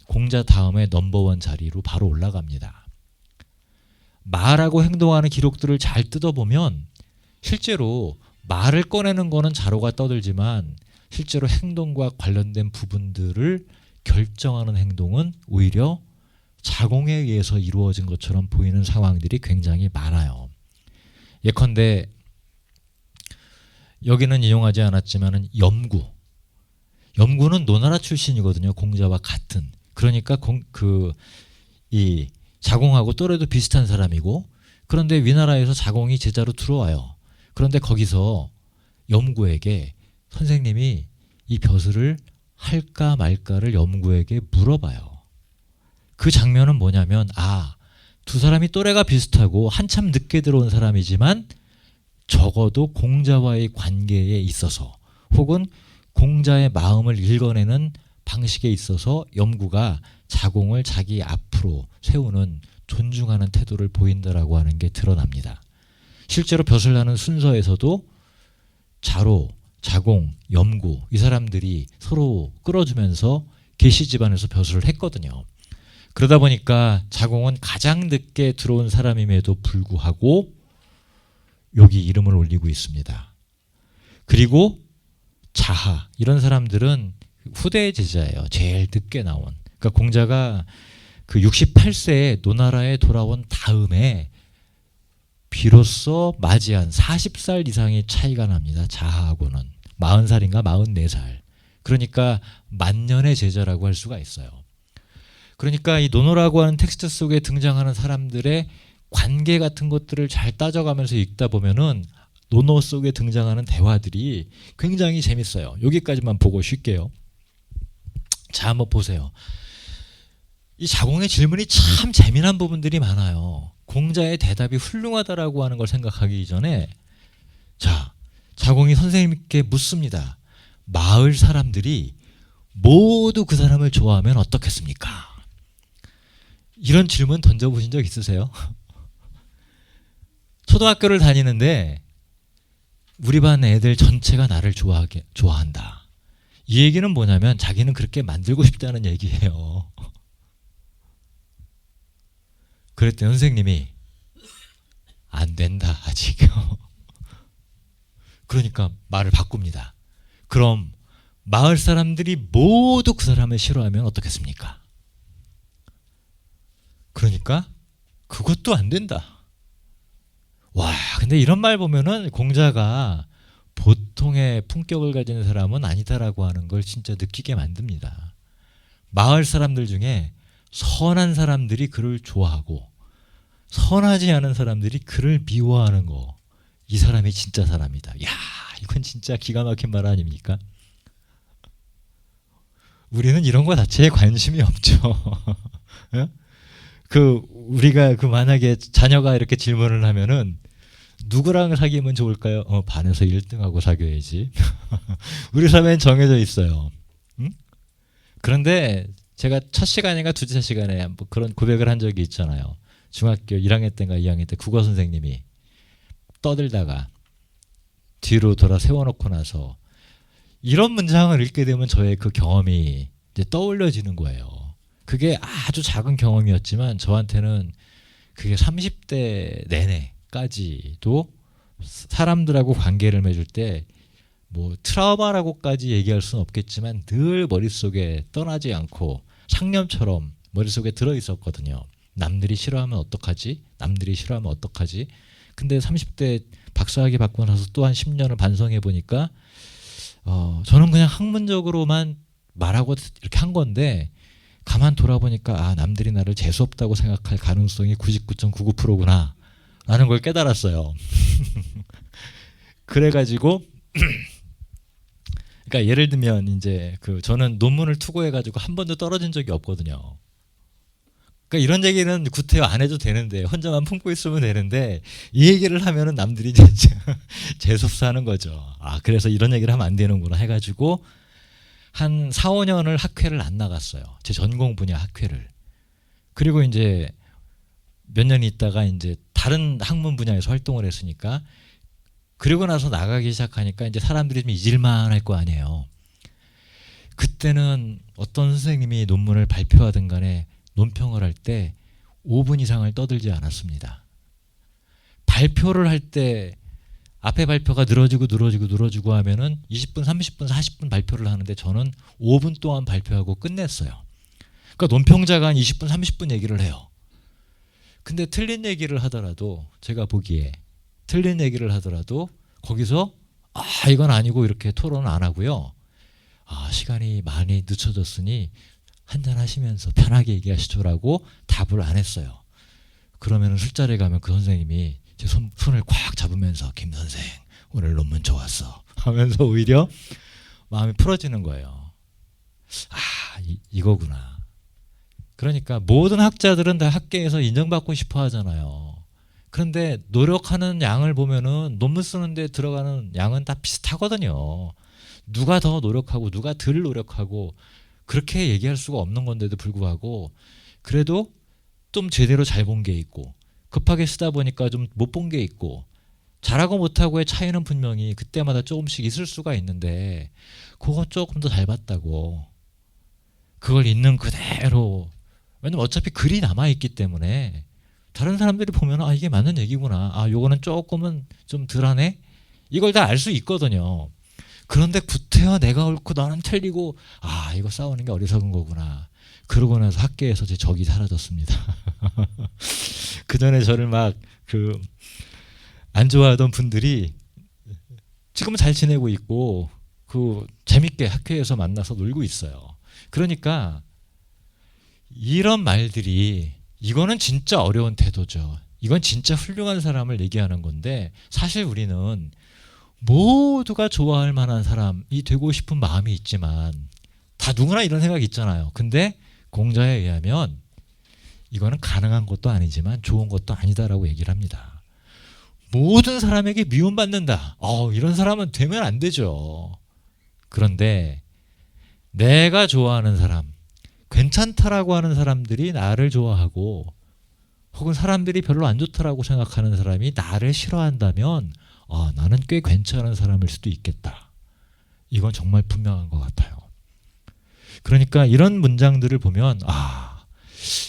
공자 다음에 넘버원 자리로 바로 올라갑니다. 말하고 행동하는 기록들을 잘 뜯어보면 실제로 말을 꺼내는 거는 자로가 떠들지만 실제로 행동과 관련된 부분들을 결정하는 행동은 오히려 자공에 의해서 이루어진 것처럼 보이는 상황들이 굉장히 많아요. 예컨대 여기는 인용하지 않았지만 염구는 노나라 출신이거든요. 공자와 같은. 그러니까 이 자공하고 또래도 비슷한 사람이고, 그런데 위나라에서 자공이 제자로 들어와요. 그런데 거기서 염구에게 선생님이 이 벼슬을 할까 말까를 염구에게 물어봐요. 그 장면은 뭐냐면 두 사람이 또래가 비슷하고 한참 늦게 들어온 사람이지만 적어도 공자와의 관계에 있어서 혹은 공자의 마음을 읽어내는 방식에 있어서 염구가 자공을 자기 앞으로 세우는 존중하는 태도를 보인다라고 하는 게 드러납니다. 실제로 벼슬나는 순서에서도 자로, 자공, 염구 이 사람들이 서로 끌어주면서 계시 집안에서 벼슬을 했거든요. 그러다 보니까 자공은 가장 늦게 들어온 사람임에도 불구하고 여기 이름을 올리고 있습니다. 그리고 자하 이런 사람들은 후대의 제자예요. 제일 늦게 나온. 그러니까 공자가 그 68세에 노나라에 돌아온 다음에 비로소 맞이한 40살 이상의 차이가 납니다. 자하하고는 40살인가 44살. 그러니까 만년의 제자라고 할 수가 있어요. 그러니까 이 노노라고 하는 텍스트 속에 등장하는 사람들의 관계 같은 것들을 잘 따져가면서 읽다 보면은 노노 속에 등장하는 대화들이 굉장히 재밌어요. 여기까지만 보고 쉴게요. 자, 한번 보세요. 이 자공의 질문이 참 재미난 부분들이 많아요. 공자의 대답이 훌륭하다라고 하는 걸 생각하기 전에 자, 자공이 선생님께 묻습니다. 마을 사람들이 모두 그 사람을 좋아하면 어떻겠습니까? 이런 질문 던져보신 적 있으세요? 초등학교를 다니는데 우리 반 애들 전체가 나를 좋아한다. 이 얘기는 뭐냐면 자기는 그렇게 만들고 싶다는 얘기예요. 그랬더니 선생님이 안 된다 아직. 그러니까 말을 바꿉니다. 그럼 마을 사람들이 모두 그 사람을 싫어하면 어떻겠습니까? 그러니까 그것도 안 된다. 와, 근데 이런 말 보면은 공자가 보통의 품격을 가진 사람은 아니다라고 하는 걸 진짜 느끼게 만듭니다. 마을 사람들 중에 선한 사람들이 그를 좋아하고 선하지 않은 사람들이 그를 미워하는 거, 이 사람이 진짜 사람이다. 야, 이건 진짜 기가 막힌 말 아닙니까? 우리는 이런 거 자체에 관심이 없죠. 우리가 만약에 자녀가 이렇게 질문을 하면은 누구랑 사귀면 좋을까요? 반에서 1등하고 사귀어야지. 우리 사회는 정해져 있어요. 응? 그런데 제가 첫 시간인가 두째 시간에 뭐 그런 고백을 한 적이 있잖아요. 중학교 1학년 때인가 2학년 때 국어 선생님이 떠들다가 뒤로 돌아 세워놓고 나서 이런 문장을 읽게 되면 저의 그 경험이 이제 떠올려지는 거예요. 그게 아주 작은 경험이었지만 저한테는 그게 30대 내내까지도 사람들하고 관계를 맺을 때 뭐 트라우마라고까지 얘기할 수는 없겠지만 늘 머릿속에 떠나지 않고 상념처럼 머릿속에 들어있었거든요. 남들이 싫어하면 어떡하지? 남들이 싫어하면 어떡하지? 근데 30대 박사학위 받고 나서 또 한 10년을 반성해 보니까 저는 그냥 학문적으로만 말하고 이렇게 한 건데 가만 돌아보니까 남들이 나를 재수없다고 생각할 가능성이 99.99%구나 라는 걸 깨달았어요. 그래가지고 그러니까 예를 들면 이제 저는 논문을 투고해가지고 한 번도 떨어진 적이 없거든요. 그러니까 이런 얘기는 구태여 안 해도 되는데 혼자만 품고 있으면 되는데 이 얘기를 하면은 남들이 진짜 재수없어하는 거죠. 아 그래서 이런 얘기를 하면 안 되는구나 해가지고 한 4, 5년을 학회를 안 나갔어요. 제 전공 분야 학회를. 그리고 이제 몇 년 있다가 이제 다른 학문 분야에서 활동을 했으니까 그리고 나서 나가기 시작하니까 이제 사람들이 좀 잊을만 할 거 아니에요. 그때는 어떤 선생님이 논문을 발표하든 간에 논평을 할 때 5분 이상을 떠들지 않았습니다. 발표를 할 때 앞에 발표가 늘어지고 하면은 20분, 30분, 40분 발표를 하는데 저는 5분 동안 발표하고 끝냈어요. 그러니까 논평자가 한 20분, 30분 얘기를 해요. 근데 틀린 얘기를 하더라도 제가 보기에 틀린 얘기를 하더라도 거기서 아 이건 아니고 이렇게 토론은 안 하고요. 아 시간이 많이 늦춰졌으니 한잔 하시면서 편하게 얘기하시죠라고 답을 안 했어요. 그러면 술자리에 가면 그 선생님이 제 손을 꽉 잡으면서 김 선생 오늘 논문 좋았어 하면서 오히려 마음이 풀어지는 거예요. 아 이거구나. 그러니까 모든 학자들은 다 학계에서 인정받고 싶어 하잖아요. 그런데 노력하는 양을 보면은 논문 쓰는데 들어가는 양은 다 비슷하거든요. 누가 더 노력하고 누가 덜 노력하고 그렇게 얘기할 수가 없는 건데도 불구하고 그래도 좀 제대로 잘 본 게 있고 급하게 쓰다 보니까 좀 못 본 게 있고 잘하고 못하고의 차이는 분명히 그때마다 조금씩 있을 수가 있는데 그거 조금 더 잘 봤다고 그걸 있는 그대로 왜냐면 어차피 글이 남아있기 때문에 다른 사람들이 보면 아 이게 맞는 얘기구나 아 요거는 조금은 좀 덜하네 이걸 다 알 수 있거든요. 그런데 구태여 내가 옳고 너는 틀리고 아 이거 싸우는 게 어리석은 거구나. 그러고 나서 학계에서 제 적이 사라졌습니다. 그 전에 저를 막 안 좋아하던 분들이 지금은 잘 지내고 있고 재밌게 학회에서 만나서 놀고 있어요. 그러니까 이런 말들이 이거는 진짜 어려운 태도죠. 이건 진짜 훌륭한 사람을 얘기하는 건데 사실 우리는 모두가 좋아할 만한 사람이 되고 싶은 마음이 있지만 다 누구나 이런 생각이 있잖아요. 근데 공자에 의하면 이거는 가능한 것도 아니지만 좋은 것도 아니다라고 얘기를 합니다. 모든 사람에게 미움받는다. 이런 사람은 되면 안 되죠. 그런데 내가 좋아하는 사람, 괜찮다라고 하는 사람들이 나를 좋아하고 혹은 사람들이 별로 안 좋다라고 생각하는 사람이 나를 싫어한다면 나는 꽤 괜찮은 사람일 수도 있겠다. 이건 정말 분명한 것 같아요. 그러니까 이런 문장들을 보면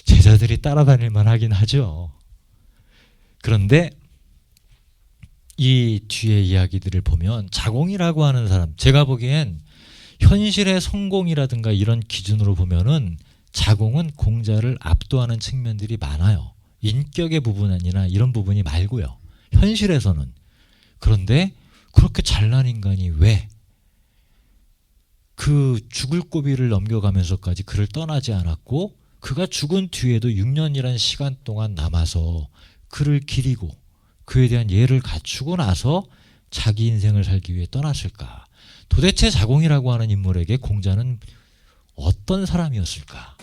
제자들이 따라다닐 만하긴 하죠. 그런데 이 뒤에 이야기들을 보면 자공이라고 하는 사람 제가 보기엔 현실의 성공이라든가 이런 기준으로 보면은 자공은 공자를 압도하는 측면들이 많아요. 인격의 부분이나 이런 부분이 말고요. 현실에서는. 그런데 그렇게 잘난 인간이 왜 그 죽을 고비를 넘겨가면서까지 그를 떠나지 않았고 그가 죽은 뒤에도 6년이라는 시간 동안 남아서 그를 기리고 그에 대한 예를 갖추고 나서 자기 인생을 살기 위해 떠났을까? 도대체 자공이라고 하는 인물에게 공자는 어떤 사람이었을까?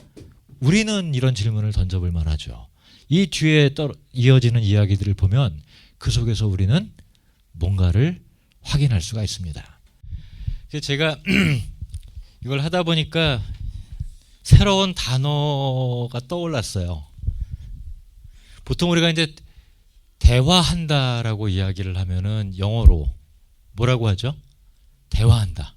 우리는 이런 질문을 던져볼 만하죠. 이 뒤에 이어지는 이야기들을 보면 그 속에서 우리는 뭔가를 확인할 수가 있습니다. 제가 이걸 하다 보니까 새로운 단어가 떠올랐어요. 보통 우리가 이제 대화한다라고 이야기를 하면은 영어로 뭐라고 하죠? 대화한다.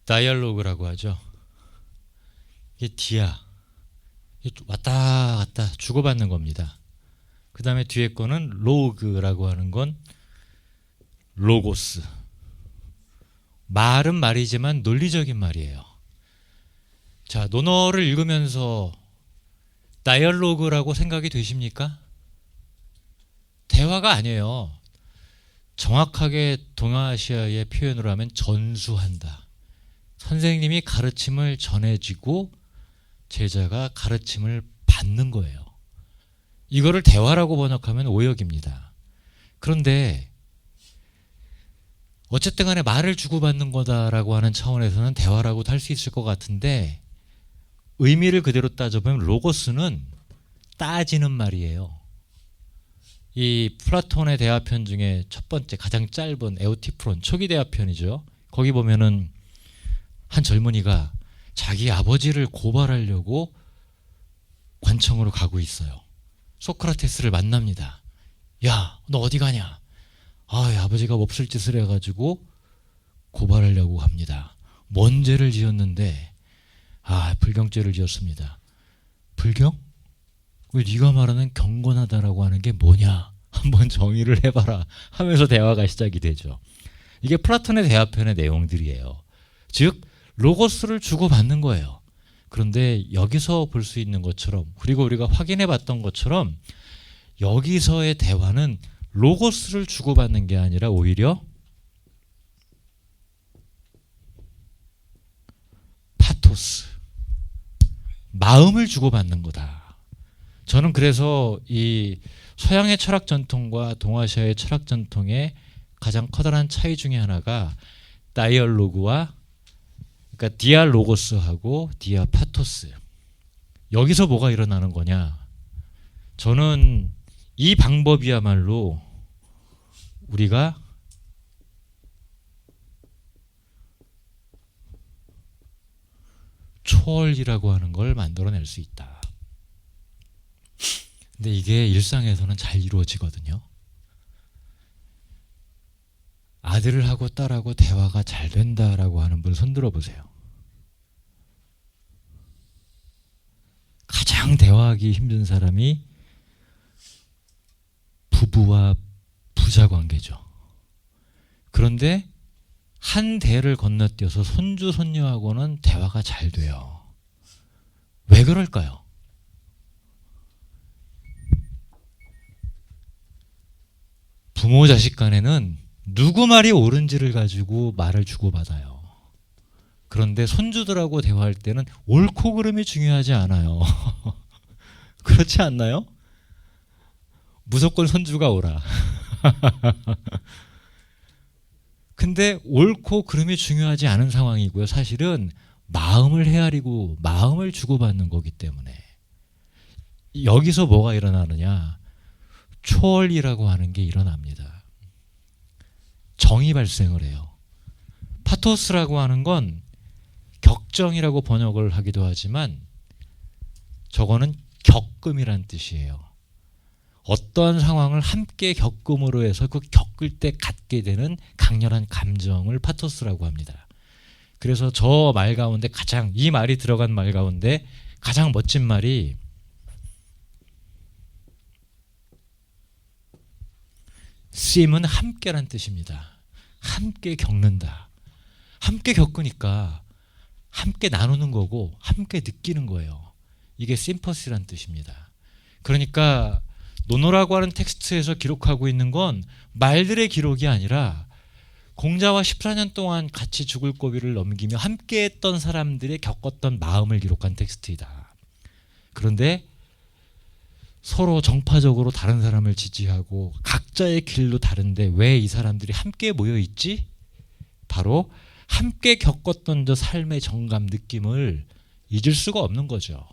다이얼로그라고 하죠. 이게 디아. 왔다 갔다 주고받는 겁니다. 그 다음에 뒤에 거는 로그라고 하는 건 로고스. 말은 말이지만 논리적인 말이에요. 자, 논어를 읽으면서 다이얼로그라고 생각이 되십니까? 대화가 아니에요. 정확하게 동아시아의 표현으로 하면 전수한다. 선생님이 가르침을 전해지고 제자가 가르침을 받는 거예요. 이거를 대화라고 번역하면 오역입니다. 그런데 어쨌든 간에 말을 주고받는 거다라고 하는 차원에서는 대화라고도 할 수 있을 것 같은데 의미를 그대로 따져보면 로고스는 따지는 말이에요. 이 플라톤의 대화편 중에 첫 번째 가장 짧은 에우티프론 초기 대화편이죠. 거기 보면은 한 젊은이가 자기 아버지를 고발하려고 관청으로 가고 있어요. 소크라테스를 만납니다. 야, 너 어디 가냐? 아버지가 몹쓸 짓을 해가지고 고발하려고 합니다. 뭔 죄를 지었는데? 불경죄를 지었습니다. 불경? 네가 말하는 경건하다라고 하는 게 뭐냐? 한번 정의를 해봐라 하면서 대화가 시작이 되죠. 이게 플라톤의 대화편의 내용들이에요. 즉 로고스를 주고받는 거예요. 그런데 여기서 볼 수 있는 것처럼 그리고 우리가 확인해 봤던 것처럼 여기서의 대화는 로고스를 주고받는 게 아니라 오히려 파토스, 마음을 주고받는 거다. 저는 그래서 이 서양의 철학 전통과 동아시아의 철학 전통의 가장 커다란 차이 중에 하나가 다이얼로그와 그러니까 디아로고스하고 디아파토스. 여기서 뭐가 일어나는 거냐? 저는 이 방법이야말로 우리가 초월이라고 하는 걸 만들어낼 수 있다. 근데 이게 일상에서는 잘 이루어지거든요. 아들하고 딸하고 대화가 잘 된다라고 하는 분 손 들어보세요. 가장 대화하기 힘든 사람이 부부와 부자 관계죠. 그런데 한 대를 건너뛰어서 손주 손녀하고는 대화가 잘 돼요. 왜 그럴까요? 부모 자식 간에는 누구 말이 옳은지를 가지고 말을 주고받아요. 그런데 손주들하고 대화할 때는 옳고 그름이 중요하지 않아요. 그렇지 않나요? 무조건 손주가 옳아. 근데 옳고 그름이 중요하지 않은 상황이고요. 사실은 마음을 헤아리고 마음을 주고받는 거기 때문에 여기서 뭐가 일어나느냐? 초월이라고 하는 게 일어납니다. 정이 발생을 해요. 파토스라고 하는 건 격정이라고 번역을 하기도 하지만 저거는 겪음이란 뜻이에요. 어떠한 상황을 함께 겪음으로 해서 그 겪을 때 갖게 되는 강렬한 감정을 파토스라고 합니다. 그래서 저 말 가운데 가장 이 말이 들어간 말 가운데 가장 멋진 말이 심은 함께란 뜻입니다. 함께 겪는다. 함께 겪으니까 함께 나누는 거고 함께 느끼는 거예요. 이게 심퍼시란 뜻입니다. 그러니까 노노라고 하는 텍스트에서 기록하고 있는 건 말들의 기록이 아니라 공자와 14년 동안 같이 죽을 고비를 넘기며 함께했던 사람들의 겪었던 마음을 기록한 텍스트이다. 그런데 서로 정파적으로 다른 사람을 지지하고 각자의 길도 다른데 왜 이 사람들이 함께 모여있지? 바로 함께 겪었던 저 삶의 정감 느낌을 잊을 수가 없는 거죠.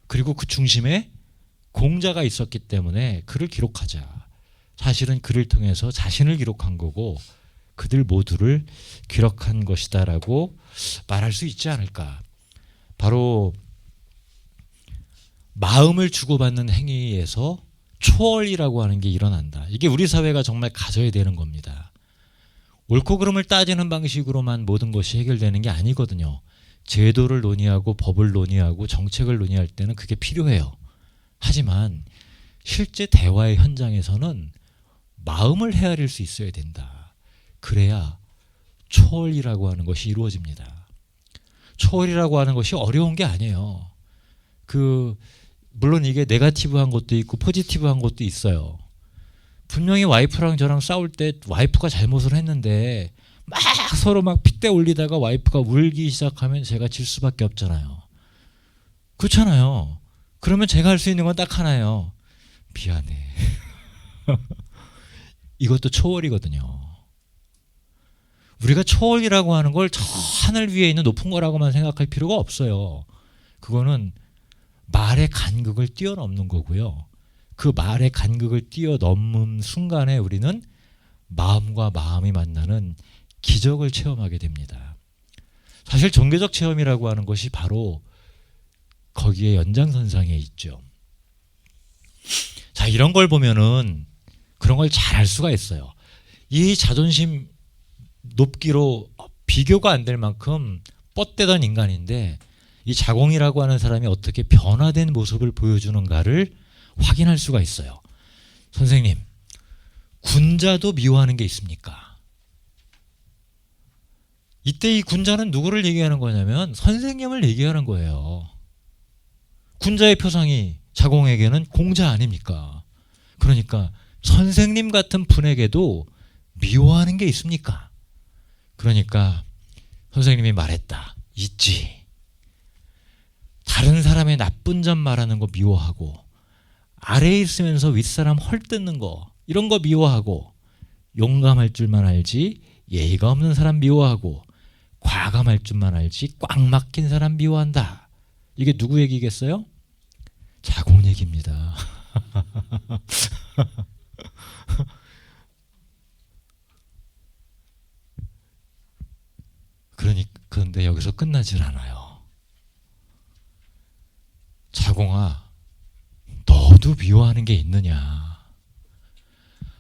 그리고 그 중심에 공자가 있었기 때문에 그를 기록하자. 사실은 그를 통해서 자신을 기록한 거고 그들 모두를 기록한 것이다라고 말할 수 있지 않을까. 바로 마음을 주고받는 행위에서 초월이라고 하는 게 일어난다. 이게 우리 사회가 정말 가져야 되는 겁니다. 옳고 그름을 따지는 방식으로만 모든 것이 해결되는 게 아니거든요. 제도를 논의하고 법을 논의하고 정책을 논의할 때는 그게 필요해요. 하지만 실제 대화의 현장에서는 마음을 헤아릴 수 있어야 된다. 그래야 초월이라고 하는 것이 이루어집니다. 초월이라고 하는 것이 어려운 게 아니에요. 물론 이게 네거티브한 것도 있고 포지티브한 것도 있어요. 분명히 와이프랑 저랑 싸울 때 와이프가 잘못을 했는데 막 서로 막 핏대 올리다가 와이프가 울기 시작하면 제가 질 수밖에 없잖아요. 그렇잖아요. 그러면 제가 할 수 있는 건 딱 하나예요. 미안해. 이것도 초월이거든요. 우리가 초월이라고 하는 걸 저 하늘 위에 있는 높은 거라고만 생각할 필요가 없어요. 그거는 말의 간극을 뛰어넘는 거고요. 그 말의 간극을 뛰어넘는 순간에 우리는 마음과 마음이 만나는 기적을 체험하게 됩니다. 사실 종교적 체험이라고 하는 것이 바로 거기에 연장선상에 있죠. 자, 이런 걸 보면은 그런 걸 잘 알 수가 있어요. 이 자존심 높기로 비교가 안 될 만큼 뻗대던 인간인데 이 자공이라고 하는 사람이 어떻게 변화된 모습을 보여주는가를 확인할 수가 있어요. 선생님, 군자도 미워하는 게 있습니까? 이때 이 군자는 누구를 얘기하는 거냐면 선생님을 얘기하는 거예요. 군자의 표상이 자공에게는 공자 아닙니까? 그러니까 선생님 같은 분에게도 미워하는 게 있습니까? 그러니까 선생님이 말했다. 있지. 다른 사람의 나쁜 점 말하는 거 미워하고 아래에 있으면서 윗사람 헐뜯는 거 이런 거 미워하고 용감할 줄만 알지 예의가 없는 사람 미워하고 과감할 줄만 알지 꽉 막힌 사람 미워한다. 이게 누구 얘기겠어요? 자공 얘기입니다. 그런데 여기서 끝나질 않아요. 자공아, 너도 미워하는 게 있느냐?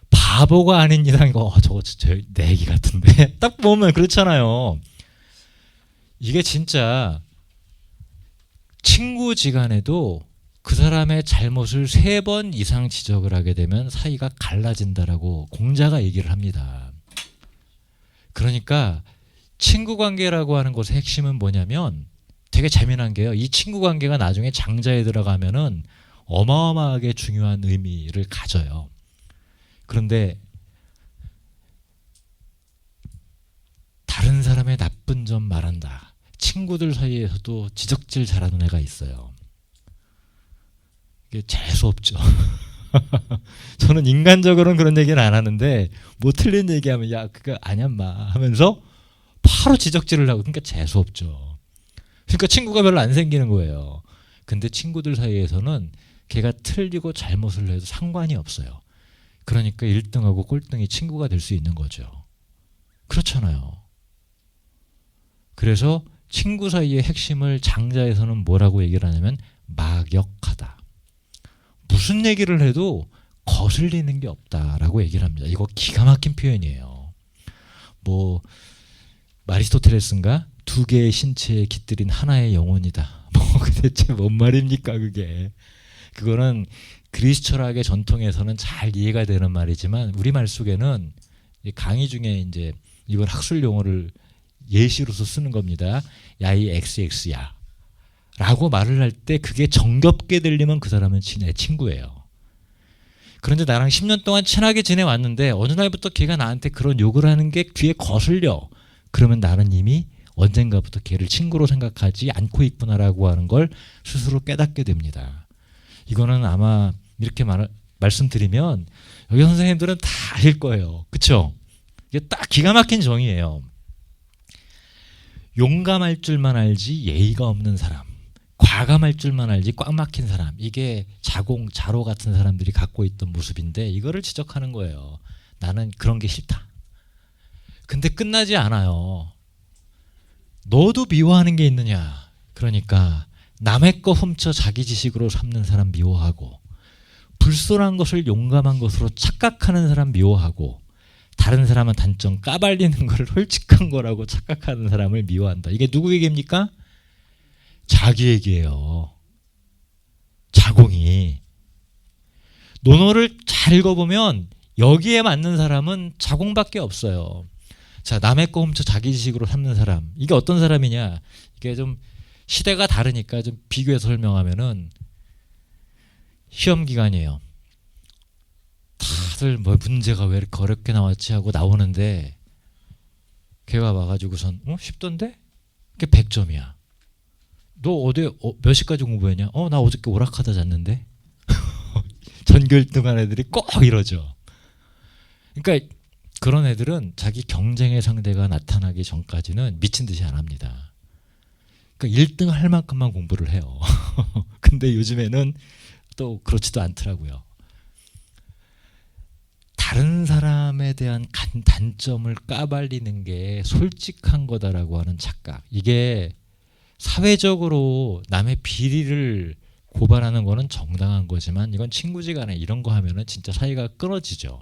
바보가 아닌 이상 저거 내 얘기 같은데 딱 보면 그렇잖아요. 이게 진짜 친구지간에도 그 사람의 잘못을 3번 이상 지적을 하게 되면 사이가 갈라진다라고 공자가 얘기를 합니다. 그러니까 친구 관계라고 하는 것의 핵심은 뭐냐면 되게 재미난 게요. 이 친구 관계가 나중에 장자에 들어가면은 어마어마하게 중요한 의미를 가져요. 그런데 다른 사람의 나쁜 점 말한다. 친구들 사이에서도 지적질 잘하는 애가 있어요. 이게 재수없죠. 저는 인간적으로는 그런 얘기는 안 하는데 뭐 틀린 얘기하면 야 그거 아냐 마 하면서 바로 지적질을 하고 그러니까 재수없죠. 그러니까 친구가 별로 안 생기는 거예요. 근데 친구들 사이에서는 걔가 틀리고 잘못을 해도 상관이 없어요. 그러니까 1등하고 꼴등이 친구가 될 수 있는 거죠. 그렇잖아요. 그래서 친구 사이의 핵심을 장자에서는 뭐라고 얘기를 하냐면 막역하다. 무슨 얘기를 해도 거슬리는 게 없다라고 얘기를 합니다. 이거 기가 막힌 표현이에요. 뭐 아리스토텔레스인가? 2개의 신체에 깃들인 하나의 영혼이다. 뭐 대체 뭔 말입니까 그게. 그거는 그리스 철학의 전통에서는 잘 이해가 되는 말이지만 우리말 속에는 강의 중에 이제 이건 학술 용어를 예시로서 쓰는 겁니다. 야이 XX야 라고 말을 할 때 그게 정겹게 들리면 그 사람은 내 친구예요. 그런데 나랑 10년 동안 친하게 지내왔는데 어느 날부터 걔가 나한테 그런 욕을 하는 게 귀에 거슬려. 그러면 나는 이미 언젠가부터 걔를 친구로 생각하지 않고 있구나라고 하는 걸 스스로 깨닫게 됩니다. 이거는 아마 이렇게 말씀드리면 여기 선생님들은 다 아실 거예요. 그렇죠? 이게 딱 기가 막힌 정의예요. 용감할 줄만 알지 예의가 없는 사람, 과감할 줄만 알지 꽉 막힌 사람, 이게 자공, 자로 같은 사람들이 갖고 있던 모습인데 이거를 지적하는 거예요. 나는 그런 게 싫다. 근데 끝나지 않아요. 너도 미워하는 게 있느냐? 그러니까 남의 거 훔쳐 자기 지식으로 삼는 사람 미워하고 불순한 것을 용감한 것으로 착각하는 사람 미워하고 다른 사람은 단점 까발리는 걸 솔직한 거라고 착각하는 사람을 미워한다. 이게 누구 얘기입니까? 자기 얘기예요. 자공이. 논어를 잘 읽어보면 여기에 맞는 사람은 자공밖에 없어요. 자, 남의 거 훔쳐 자기 지식으로 삼는 사람. 이게 어떤 사람이냐? 이게 좀 시대가 다르니까 좀 비교해서 설명하면은 시험 기간이에요. 다들 뭐 문제가 왜 이렇게 어렵게 나왔지 하고 나오는데 걔가 와가지고선 쉽던데? 그게 100점이야. 너 어디 몇 시까지 공부했냐? 나 어저께 오락하다 잤는데. 전교 1등한 애들이 꼭 이러죠. 그러니까 그런 애들은 자기 경쟁의 상대가 나타나기 전까지는 미친 듯이 안 합니다. 그러니까 1등 할 만큼만 공부를 해요. 근데 요즘에는 또 그렇지도 않더라고요. 다른 사람에 대한 단점을 까발리는 게 솔직한 거다라고 하는 착각. 이게 사회적으로 남의 비리를 고발하는 거는 정당한 거지만 이건 친구지간에 이런 거 하면은 진짜 사이가 끊어지죠.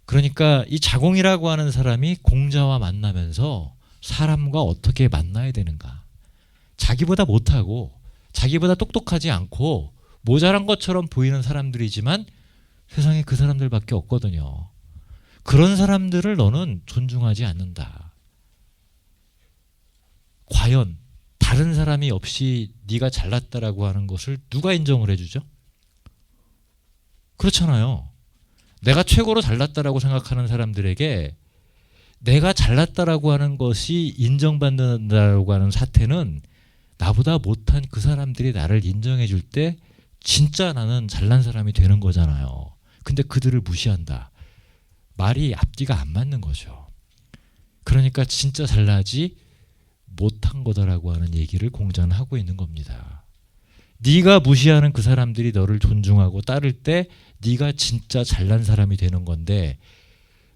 그러니까 이 자공이라고 하는 사람이 공자와 만나면서 사람과 어떻게 만나야 되는가. 자기보다 못하고 자기보다 똑똑하지 않고 모자란 것처럼 보이는 사람들이지만 세상에 그 사람들밖에 없거든요. 그런 사람들을 너는 존중하지 않는다. 과연 다른 사람이 없이 네가 잘났다라고 하는 것을 누가 인정을 해주죠? 그렇잖아요. 내가 최고로 잘났다라고 생각하는 사람들에게 내가 잘났다라고 하는 것이 인정받는다라고 하는 사태는 나보다 못한 그 사람들이 나를 인정해 줄 때 진짜 나는 잘난 사람이 되는 거잖아요. 근데 그들을 무시한다. 말이 앞뒤가 안 맞는 거죠. 그러니까 진짜 잘나지 못한 거다라고 하는 얘기를 공자는 하고 있는 겁니다. 네가 무시하는 그 사람들이 너를 존중하고 따를 때 네가 진짜 잘난 사람이 되는 건데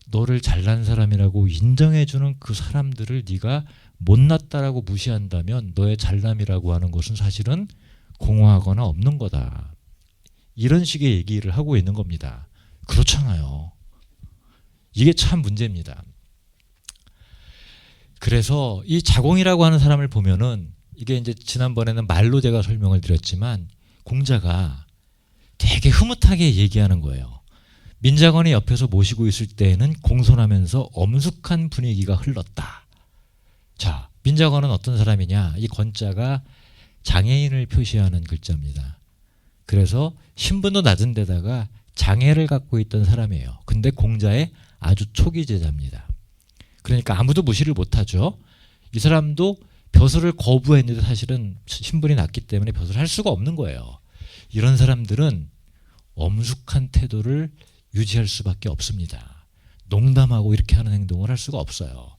너를 잘난 사람이라고 인정해주는 그 사람들을 네가 못났다라고 무시한다면 너의 잘남이라고 하는 것은 사실은 공허하거나 없는 거다. 이런 식의 얘기를 하고 있는 겁니다. 그렇잖아요. 이게 참 문제입니다. 그래서 이 자공이라고 하는 사람을 보면은 이게 이제 지난번에는 말로 제가 설명을 드렸지만 공자가 되게 흐뭇하게 얘기하는 거예요. 민자건이 옆에서 모시고 있을 때에는 공손하면서 엄숙한 분위기가 흘렀다. 자, 민자건은 어떤 사람이냐? 이 건자가 장애인을 표시하는 글자입니다. 그래서 신분도 낮은 데다가 장애를 갖고 있던 사람이에요. 근데 공자의 아주 초기 제자입니다. 그러니까 아무도 무시를 못하죠. 이 사람도 벼슬을 거부했는데 사실은 신분이 낮기 때문에 벼슬을 할 수가 없는 거예요. 이런 사람들은 엄숙한 태도를 유지할 수밖에 없습니다. 농담하고 이렇게 하는 행동을 할 수가 없어요.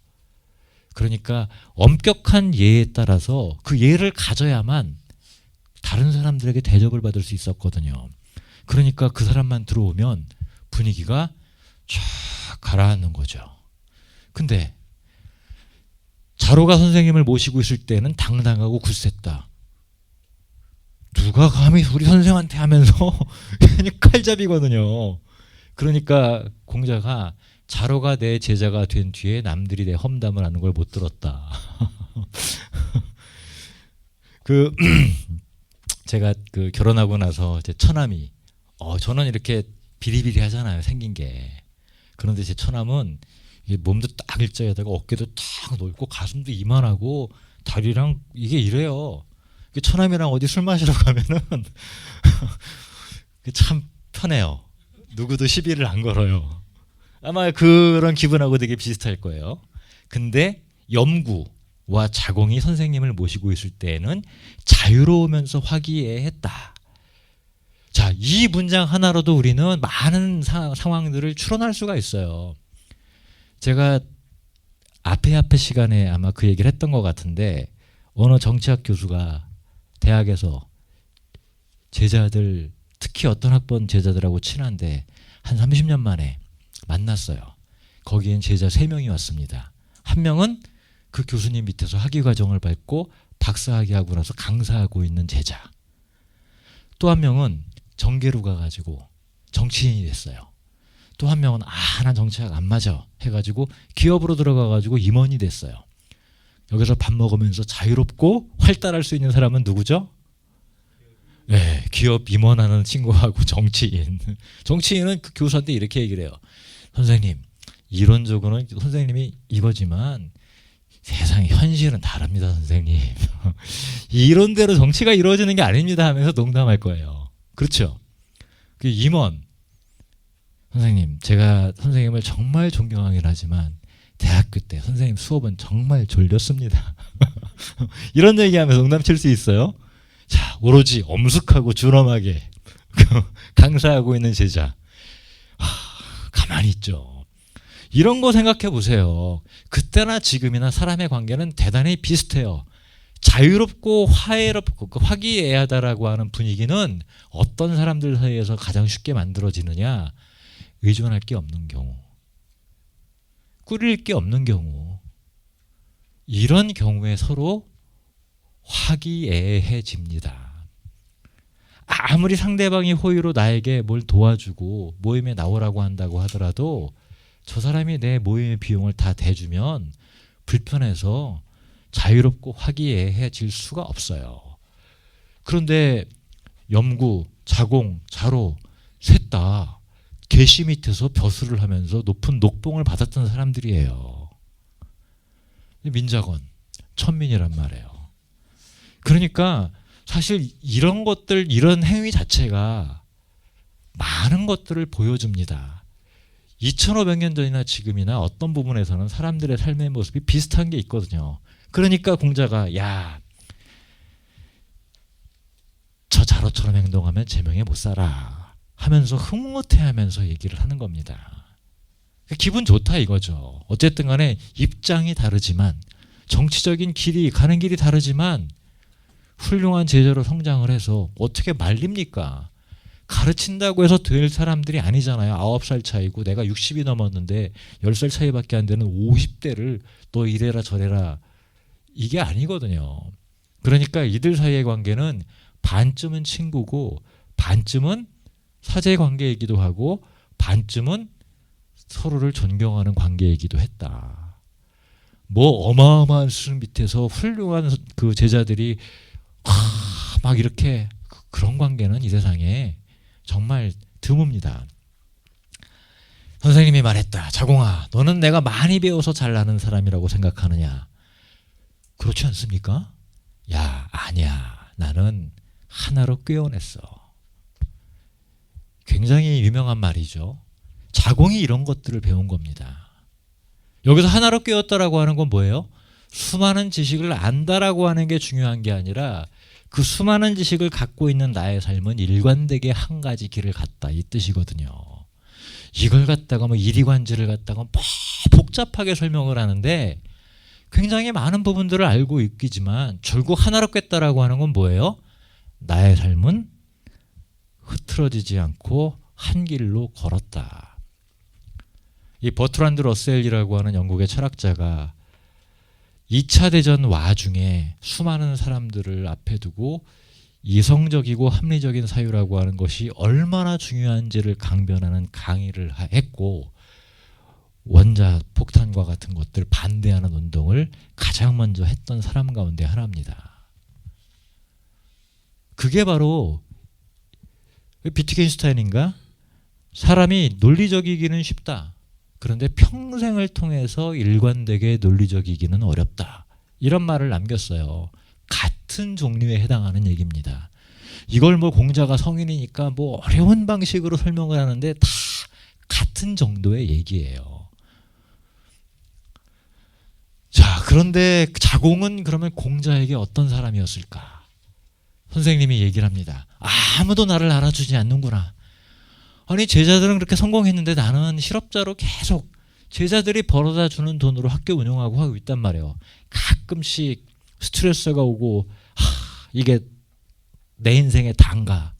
그러니까 엄격한 예에 따라서 그 예를 가져야만 다른 사람들에게 대접을 받을 수 있었거든요. 그러니까 그 사람만 들어오면 분위기가 쫙 가라앉는 거죠. 근데 자로가 선생님을 모시고 있을 때는 당당하고 굳셌다. 누가 감히 우리 선생한테 하면서 칼잡이거든요. 그러니까 공자가 자로가 내 제자가 된 뒤에 남들이 내 험담을 하는 걸 못 들었다. 제가 결혼하고 나서 제 처남이 저는 이렇게 비리비리 하잖아요. 생긴 게. 그런데 제 처남은 몸도 딱 일자에다가 어깨도 딱 넓고 가슴도 이만하고 다리랑 이게 이래요. 처남이랑 어디 술 마시러 가면은 참 편해요. 누구도 시비를 안 걸어요. 아마 그런 기분하고 되게 비슷할 거예요. 근데 염구와 자공이 선생님을 모시고 있을 때에는 자유로우면서 화기애애했다. 자, 이 문장 하나로도 우리는 많은 상황들을 추론할 수가 있어요. 제가 앞에 시간에 아마 그 얘기를 했던 것 같은데 어느 정치학 교수가 대학에서 제자들 특히 어떤 학번 제자들하고 친한데 한 30년 만에 만났어요. 거기엔 제자 3명이 왔습니다. 한 명은 그 교수님 밑에서 학위과정을 밟고 박사학위 하고 나서 강사하고 있는 제자. 또 한 명은 정계로 가가지고 정치인이 됐어요. 또 한 명은 난 정치학 안 맞아 해가지고 기업으로 들어가가지고 임원이 됐어요. 여기서 밥 먹으면서 자유롭고 활달할 수 있는 사람은 누구죠? 네, 기업 임원하는 친구하고 정치인. 정치인은 그 교수한테 이렇게 얘기를 해요. 선생님, 이론적으로는 선생님이 이거지만 세상의 현실은 다릅니다, 선생님. 이론대로 정치가 이루어지는 게 아닙니다 하면서 농담할 거예요. 그렇죠? 그 임원. 선생님, 제가 선생님을 정말 존경하긴 하지만 대학교 때 선생님 수업은 정말 졸렸습니다. 이런 얘기하면서 농담 칠 수 있어요. 자, 오로지 엄숙하고 준엄하게 강사하고 있는 제자. 가만히 있죠. 이런 거 생각해 보세요. 그때나 지금이나 사람의 관계는 대단히 비슷해요. 자유롭고 화해롭고 화기애애하다라고 하는 분위기는 어떤 사람들 사이에서 가장 쉽게 만들어지느냐? 의존할 게 없는 경우, 꾸릴 게 없는 경우, 이런 경우에 서로 화기애애해집니다. 아무리 상대방이 호의로 나에게 뭘 도와주고 모임에 나오라고 한다고 하더라도 저 사람이 내 모임의 비용을 다 대주면 불편해서 자유롭고 화기애애해질 수가 없어요. 그런데 염구, 자공, 자로 셋 다 계시 밑에서 벼슬을 하면서 높은 녹봉을 받았던 사람들이에요. 민자건, 천민이란 말이에요. 그러니까 사실 이런 것들, 이런 행위 자체가 많은 것들을 보여줍니다. 2500년 전이나 지금이나 어떤 부분에서는 사람들의 삶의 모습이 비슷한 게 있거든요. 그러니까 공자가 야, 저 자로처럼 행동하면 제명에 못 살아 하면서 흐뭇해하면서 얘기를 하는 겁니다. 기분 좋다 이거죠. 어쨌든 간에 입장이 다르지만, 정치적인 길이, 가는 길이 다르지만 훌륭한 제자로 성장을 해서 어떻게 말립니까? 가르친다고 해서 될 사람들이 아니잖아요. 9살 차이고 내가 60이 넘었는데 10살 차이밖에 안 되는 50대를 너 이래라 저래라, 이게 아니거든요. 그러니까 이들 사이의 관계는 반쯤은 친구고 반쯤은 사제관계이기도 하고 반쯤은 서로를 존경하는 관계이기도 했다. 뭐 어마어마한 수준 밑에서 훌륭한 그 제자들이 막 이렇게, 그런 관계는 이 세상에 정말 드뭅니다. 선생님이 말했다. 자공아, 너는 내가 많이 배워서 잘나는 사람이라고 생각하느냐? 그렇지 않습니까? 야, 아니야. 나는 하나로 꿰어냈어. 굉장히 유명한 말이죠. 자공이 이런 것들을 배운 겁니다. 여기서 하나로 꿰었다라고 하는 건 뭐예요? 수많은 지식을 안다라고 하는 게 중요한 게 아니라 그 수많은 지식을 갖고 있는 나의 삶은 일관되게 한 가지 길을 갔다, 이 뜻이거든요. 이걸 갖다가 뭐 이리관지를 갖다가 뭐 복잡하게 설명을 하는데 굉장히 많은 부분들을 알고 있기지만 결국 하나로 꿰었다라고 하는 건 뭐예요? 나의 삶은 흐트러지지 않고 한 길로 걸었다. 이 버트란드 러셀이라고 하는 영국의 철학자가 2차 대전 와중에 수많은 사람들을 앞에 두고 이성적이고 합리적인 사유라고 하는 것이 얼마나 중요한지를 강변하는 강의를 했고, 원자 폭탄과 같은 것들 반대하는 운동을 가장 먼저 했던 사람 가운데 하나입니다. 그게 바로 비트겐슈타인인가? 사람이 논리적이기는 쉽다. 그런데 평생을 통해서 일관되게 논리적이기는 어렵다. 이런 말을 남겼어요. 같은 종류에 해당하는 얘기입니다. 이걸 뭐 공자가 성인이니까 뭐 어려운 방식으로 설명을 하는데 다 같은 정도의 얘기예요. 자, 그런데 자공은 그러면 공자에게 어떤 사람이었을까? 선생님이 얘기를 합니다. 아무도 나를 알아주지 않는구나. 아니, 제자들은 그렇게 성공했는데 나는 실업자로 계속 제자들이 벌어다 주는 돈으로 학교 운영하고 하고 있단 말이에요. 가끔씩 스트레스가 오고 이게 내 인생의 단가,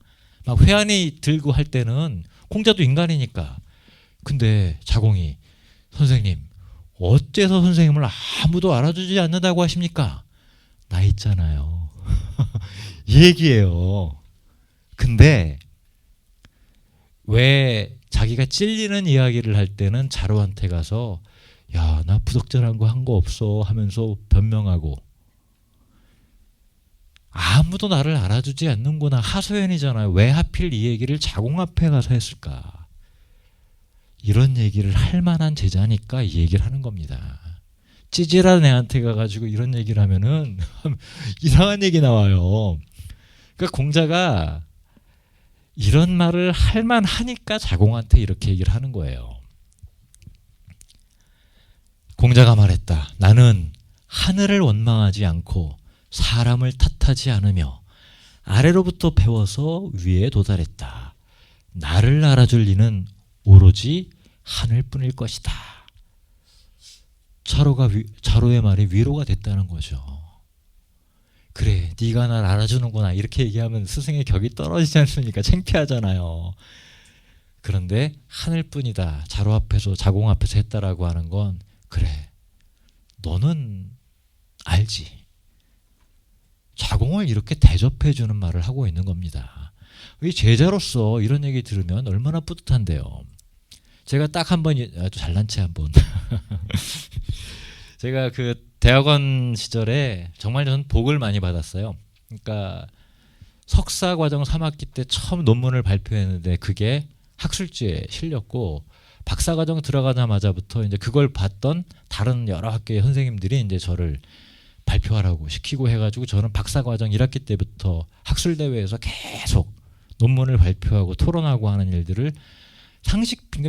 막 회한이 들고 할 때는 공자도 인간이니까. 근데 자공이, 선생님 어째서 선생님을 아무도 알아주지 않는다고 하십니까? 나 있잖아요. 이 얘기예요. 근데 왜 자기가 찔리는 이야기를 할 때는 자로한테 가서 야, 나 부적절한 거 한 거 없어 하면서 변명하고, 아무도 나를 알아주지 않는구나, 하소연이잖아요. 왜 하필 이 얘기를 자공 앞에 가서 했을까? 이런 얘기를 할 만한 제자니까 이 얘기를 하는 겁니다. 찌질한 애한테 가가지고 이런 얘기를 하면은 이상한 얘기 나와요. 그러니까 공자가 이런 말을 할 만하니까 자공한테 이렇게 얘기를 하는 거예요. 공자가 말했다. 나는 하늘을 원망하지 않고 사람을 탓하지 않으며 아래로부터 배워서 위에 도달했다. 나를 알아줄 이는 오로지 하늘뿐일 것이다. 자로의 말이 위로가 됐다는 거죠. 그래, 네가 날 알아주는구나 이렇게 얘기하면 스승의 격이 떨어지지 않습니까? 창피하잖아요. 그런데 하늘뿐이다. 자로 앞에서 자공 앞에서 했다라고 하는 건 그래, 너는 알지. 자공을 이렇게 대접해 주는 말을 하고 있는 겁니다. 이 제자로서 이런 얘기 들으면 얼마나 뿌듯한데요. 제가 딱 한 번 아주 잘난 체 한번 제가 그 대학원 시절에 정말 저는 복을 많이 받았어요. 그러니까 석사 과정 3학기 때 처음 논문을 발표했는데 그게 학술지에 실렸고 박사 과정 들어가자마자부터 이제 그걸 봤던 다른 여러 학교의 선생님들이 이제 저를 발표하라고 시키고 해가지고 저는 박사 과정 1학기 때부터 학술 대회에서 계속 논문을 발표하고 토론하고 하는 일들을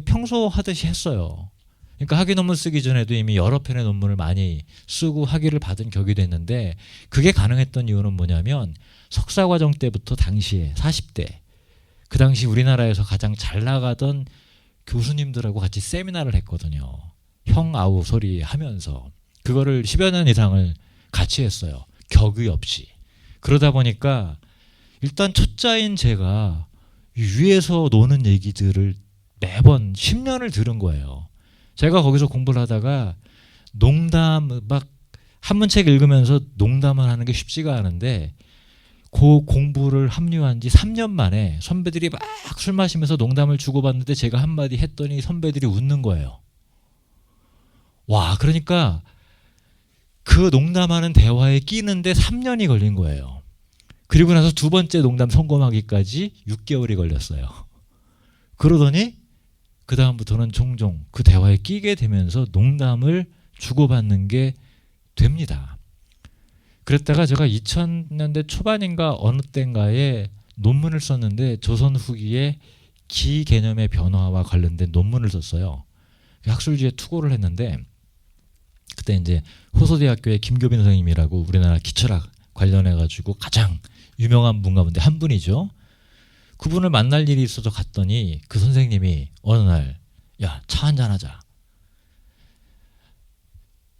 평소 하듯이 했어요. 그러니까 학위 논문 쓰기 전에도 이미 여러 편의 논문을 많이 쓰고 학위를 받은 격이 됐는데 그게 가능했던 이유는 뭐냐면 석사 과정 때부터 당시에 40대 그 당시 우리나라에서 가장 잘 나가던 교수님들하고 같이 세미나를 했거든요. 형 아우 소리 하면서 그거를 10여 년 이상을 같이 했어요. 격의 없이. 그러다 보니까 일단 초짜인 제가 위에서 노는 얘기들을 매번 10년을 들은 거예요. 제가 거기서 공부를 하다가 농담 막 한문책 읽으면서 농담을 하는 게 쉽지가 않은데 그 공부를 합류한 지 3년 만에 선배들이 막 술 마시면서 농담을 주고받는데 제가 한마디 했더니 선배들이 웃는 거예요. 와, 그러니까 그 농담하는 대화에 끼는데 3년이 걸린 거예요. 그리고 나서 두 번째 농담 성공하기까지 6개월이 걸렸어요. 그러더니 그 다음부터는 종종 그 대화에 끼게 되면서 농담을 주고받는 게 됩니다. 그랬다가 제가 2000년대 초반인가 어느 때인가에 논문을 썼는데 조선 후기의 기 개념의 변화와 관련된 논문을 썼어요. 학술지에 투고를 했는데 그때 이제 호서대학교의 김교빈 선생님이라고 우리나라 기철학 관련해가지고 가장 유명한 분 가운데 한 분이죠. 그분을 만날 일이 있어서 갔더니 그 선생님이 어느 날 야, 차 한잔 하자.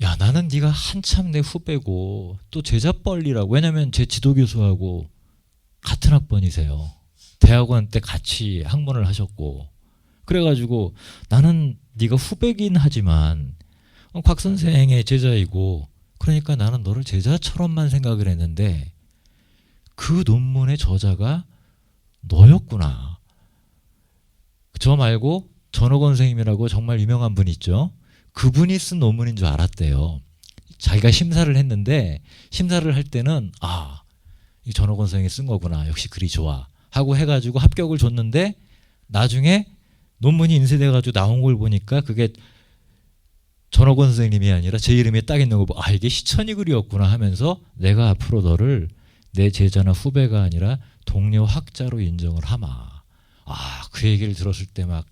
야, 나는 네가 한참 내 후배고 또 제자뻘리라고. 왜냐면 제 지도교수하고 같은 학번이세요. 대학원 때 같이 학문을 하셨고. 그래가지고 나는 네가 후배긴 하지만 곽 선생의 제자이고 그러니까 나는 너를 제자처럼만 생각을 했는데 그 논문의 저자가 너였구나. 저 말고 전옥원 선생님이라고 정말 유명한 분 있죠. 그분이 쓴 논문인 줄 알았대요. 자기가 심사를 했는데 심사를 할 때는 아, 이 전옥원 선생님이 쓴 거구나. 역시 글이 좋아. 하고 해가지고 합격을 줬는데 나중에 논문이 인쇄돼가지고 나온 걸 보니까 그게 전옥원 선생님이 아니라 제 이름이 딱 있는 거 보고 아, 이게 시천이 글이었구나 하면서 내가 앞으로 너를 내 제자나 후배가 아니라 동료 학자로 인정을 하마. 아, 그 얘기를 들었을 때 막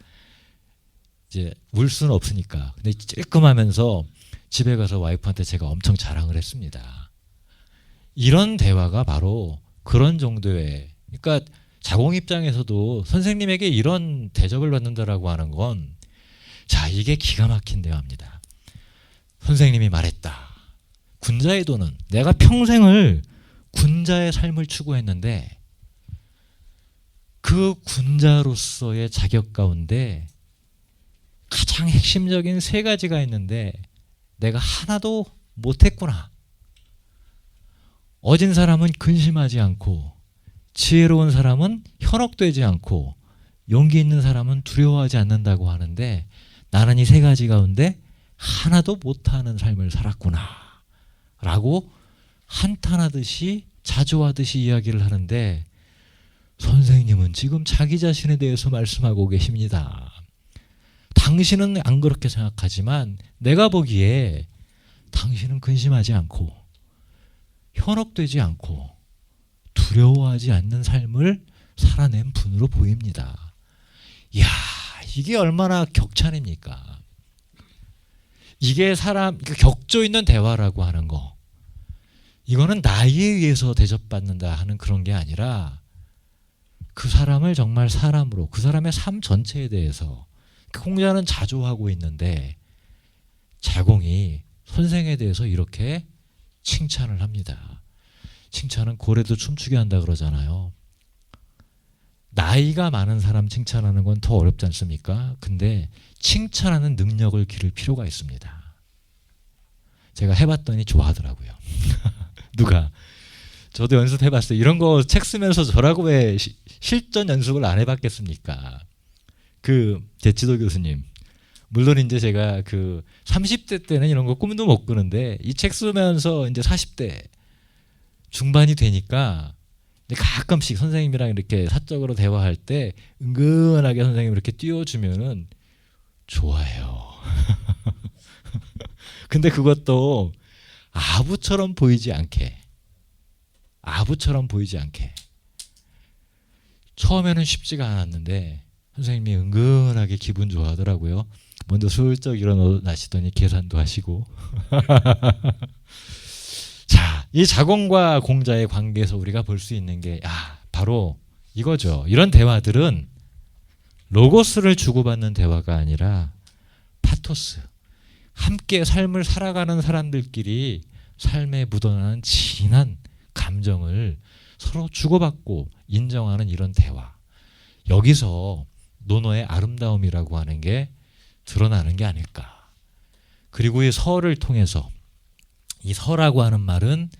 이제 울 수는 없으니까. 근데 찔끔하면서 집에 가서 와이프한테 제가 엄청 자랑을 했습니다. 이런 대화가 바로 그런 정도의, 그러니까 자공 입장에서도 선생님에게 이런 대접을 받는다라고 하는 건 자, 이게 기가 막힌 대화입니다. 선생님이 말했다. 군자의 도는 내가 평생을 군자의 삶을 추구했는데 그 군자로서의 자격 가운데 가장 핵심적인 세 가지가 있는데 내가 하나도 못했구나. 어진 사람은 근심하지 않고 지혜로운 사람은 현혹되지 않고 용기 있는 사람은 두려워하지 않는다고 하는데 나는 이 세 가지 가운데 하나도 못하는 삶을 살았구나 라고 한탄하듯이 자조하듯이 이야기를 하는데 선생님은 지금 자기 자신에 대해서 말씀하고 계십니다. 당신은 안 그렇게 생각하지만 내가 보기에 당신은 근심하지 않고 현혹되지 않고 두려워하지 않는 삶을 살아낸 분으로 보입니다. 이야, 이게 얼마나 격찬입니까? 이게 사람 격조 있는 대화라고 하는 거. 이거는 나이에 의해서 대접받는다 하는 그런 게 아니라 그 사람을 정말 사람으로, 그 사람의 삶 전체에 대해서. 그 공자는 자조하고 있는데 자공이 선생에 대해서 이렇게 칭찬을 합니다. 칭찬은 고래도 춤추게 한다 그러잖아요. 나이가 많은 사람 칭찬하는 건 더 어렵지 않습니까? 근데 칭찬하는 능력을 기를 필요가 있습니다. 제가 해봤더니 좋아하더라고요. 누가? 저도 연습해봤어요. 이런 거 책 쓰면서 저라고 왜 실전 연습을 안 해봤겠습니까? 제치도 교수님. 물론 이제 제가 30대 때는 이런 거 꿈도 못 꾸는데 이 책 쓰면서 이제 40대 중반이 되니까 가끔씩 선생님이랑 이렇게 사적으로 대화할 때 은근하게 선생님 이렇게 띄워주면은 좋아해요. 근데 그것도 아부처럼 보이지 않게. 처음에는 쉽지가 않았는데 선생님이 은근하게 기분 좋아하더라고요. 먼저 슬쩍 일어나시더니 계산도 하시고. 자, 이 자공과 공자의 관계에서 우리가 볼 수 있는 게 바로 이거죠. 이런 대화들은 로고스를 주고받는 대화가 아니라 파토스, 함께 삶을 살아가는 사람들끼리 삶에 묻어나는 진한 감정을 서로 주고받고 인정하는 이런 대화. 여기서 논어의 아름다움이라고 하는 게 드러나는 게 아닐까. 그리고 이 서를 통해서, 이 서라고 하는 말은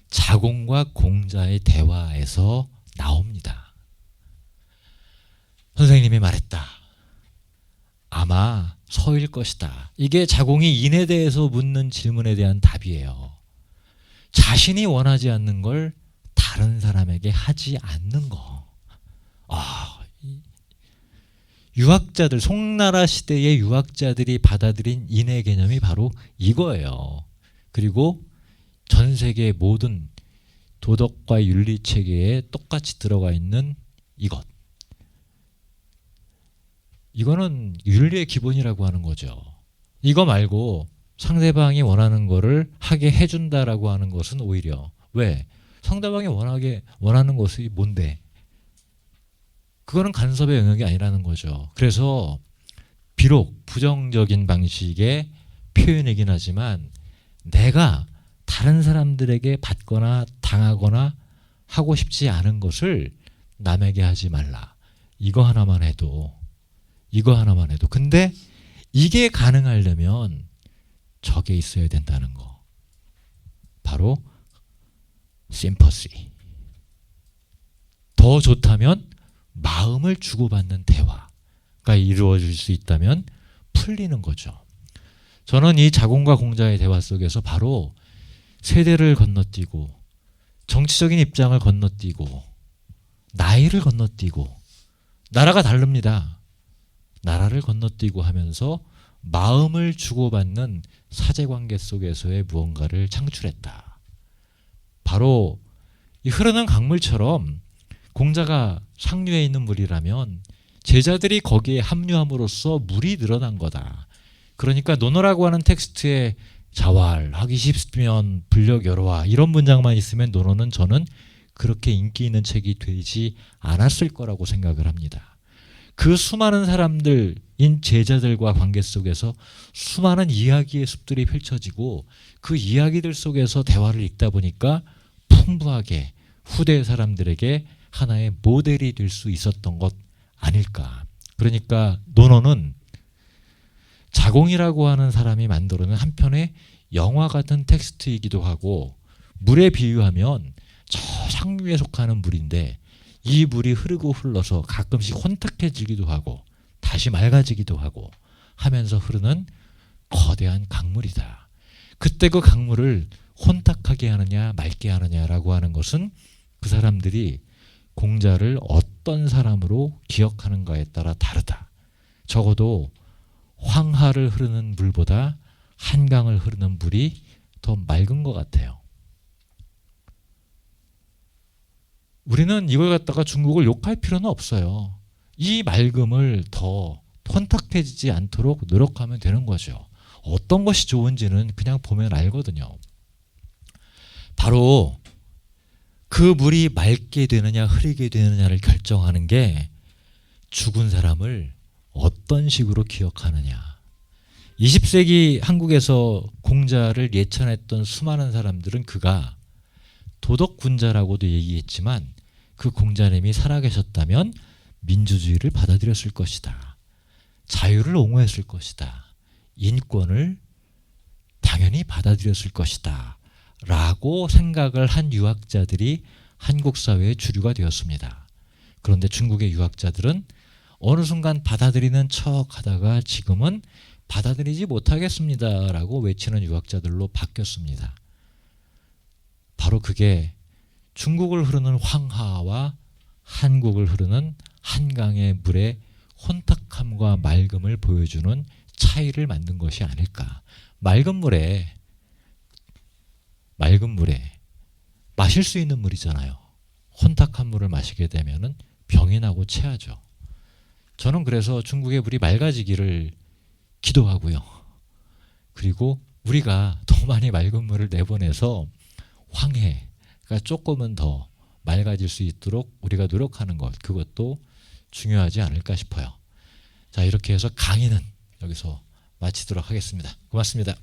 자공과 공자의 대화에서 나옵니다. 선생님이 말했다. 아마 서일 것이다. 이게 자공이 인에 대해서 묻는 질문에 대한 답이에요. 자신이 원하지 않는 걸 다른 사람에게 하지 않는 거. 유학자들, 송나라 시대의 유학자들이 받아들인 인의 개념이 바로 이거예요. 그리고 전 세계 모든 도덕과 윤리 체계에 똑같이 들어가 있는 이것. 이거는 윤리의 기본이라고 하는 거죠. 이거 말고 상대방이 원하는 거를 하게 해준다라고 하는 것은 오히려 왜? 상대방이 원하는 것이 뭔데? 그거는 간섭의 영역이 아니라는 거죠. 그래서 비록 부정적인 방식의 표현이긴 하지만 내가 다른 사람들에게 받거나 당하거나 하고 싶지 않은 것을 남에게 하지 말라. 이거 하나만 해도. 근데 이게 가능하려면 저게 있어야 된다는 거. 바로 심퍼시. 더 좋다면 마음을 주고받는 대화가 이루어질 수 있다면 풀리는 거죠. 저는 이 자공과 공자의 대화 속에서 바로 세대를 건너뛰고 정치적인 입장을 건너뛰고 나이를 건너뛰고 나라가 다릅니다. 나라를 건너뛰고 하면서 마음을 주고받는 사제관계 속에서의 무언가를 창출했다. 바로 이 흐르는 강물처럼 공자가 상류에 있는 물이라면 제자들이 거기에 합류함으로써 물이 늘어난 거다. 그러니까 논어라고 하는 텍스트에 자활, 하기 쉽으면 불력 여로와 이런 문장만 있으면 논어는 저는 그렇게 인기 있는 책이 되지 않았을 거라고 생각을 합니다. 그 수많은 사람들인 제자들과 관계 속에서 수많은 이야기의 숲들이 펼쳐지고 그 이야기들 속에서 대화를 읽다 보니까 풍부하게 후대 사람들에게 하나의 모델이 될 수 있었던 것 아닐까. 그러니까 논어는 자공이라고 하는 사람이 만들어낸 한편의 영화 같은 텍스트이기도 하고 물에 비유하면 저 상류에 속하는 물인데 이 물이 흐르고 흘러서 가끔씩 혼탁해지기도 하고 다시 맑아지기도 하고 하면서 흐르는 거대한 강물이다. 그때 그 강물을 혼탁하게 하느냐 맑게 하느냐라고 하는 것은 그 사람들이 공자를 어떤 사람으로 기억하는가에 따라 다르다. 적어도 황하를 흐르는 물보다 한강을 흐르는 물이 더 맑은 것 같아요. 우리는 이걸 갖다가 중국을 욕할 필요는 없어요. 이 맑음을 더 혼탁해지지 않도록 노력하면 되는 거죠. 어떤 것이 좋은지는 그냥 보면 알거든요. 바로 그 물이 맑게 되느냐 흐리게 되느냐를 결정하는 게 죽은 사람을 어떤 식으로 기억하느냐. 20세기 한국에서 공자를 예찬했던 수많은 사람들은 그가 도덕군자라고도 얘기했지만 그 공자님이 살아계셨다면 민주주의를 받아들였을 것이다. 자유를 옹호했을 것이다. 인권을 당연히 받아들였을 것이다. 라고 생각을 한 유학자들이 한국 사회의 주류가 되었습니다. 그런데 중국의 유학자들은 어느 순간 받아들이는 척 하다가 지금은 받아들이지 못하겠습니다. 라고 외치는 유학자들로 바뀌었습니다. 바로 그게 중국을 흐르는 황하와 한국을 흐르는 한강의 물의 혼탁함과 맑음을 보여주는 차이를 만든 것이 아닐까. 맑은 물에 마실 수 있는 물이잖아요. 혼탁한 물을 마시게 되면은 병이 나고 체하죠. 저는 그래서 중국의 물이 맑아지기를 기도하고요. 그리고 우리가 더 많이 맑은 물을 내보내서 황해가 조금은 더 맑아질 수 있도록 우리가 노력하는 것, 그것도 중요하지 않을까 싶어요. 자, 이렇게 해서 강의는 여기서 마치도록 하겠습니다. 고맙습니다.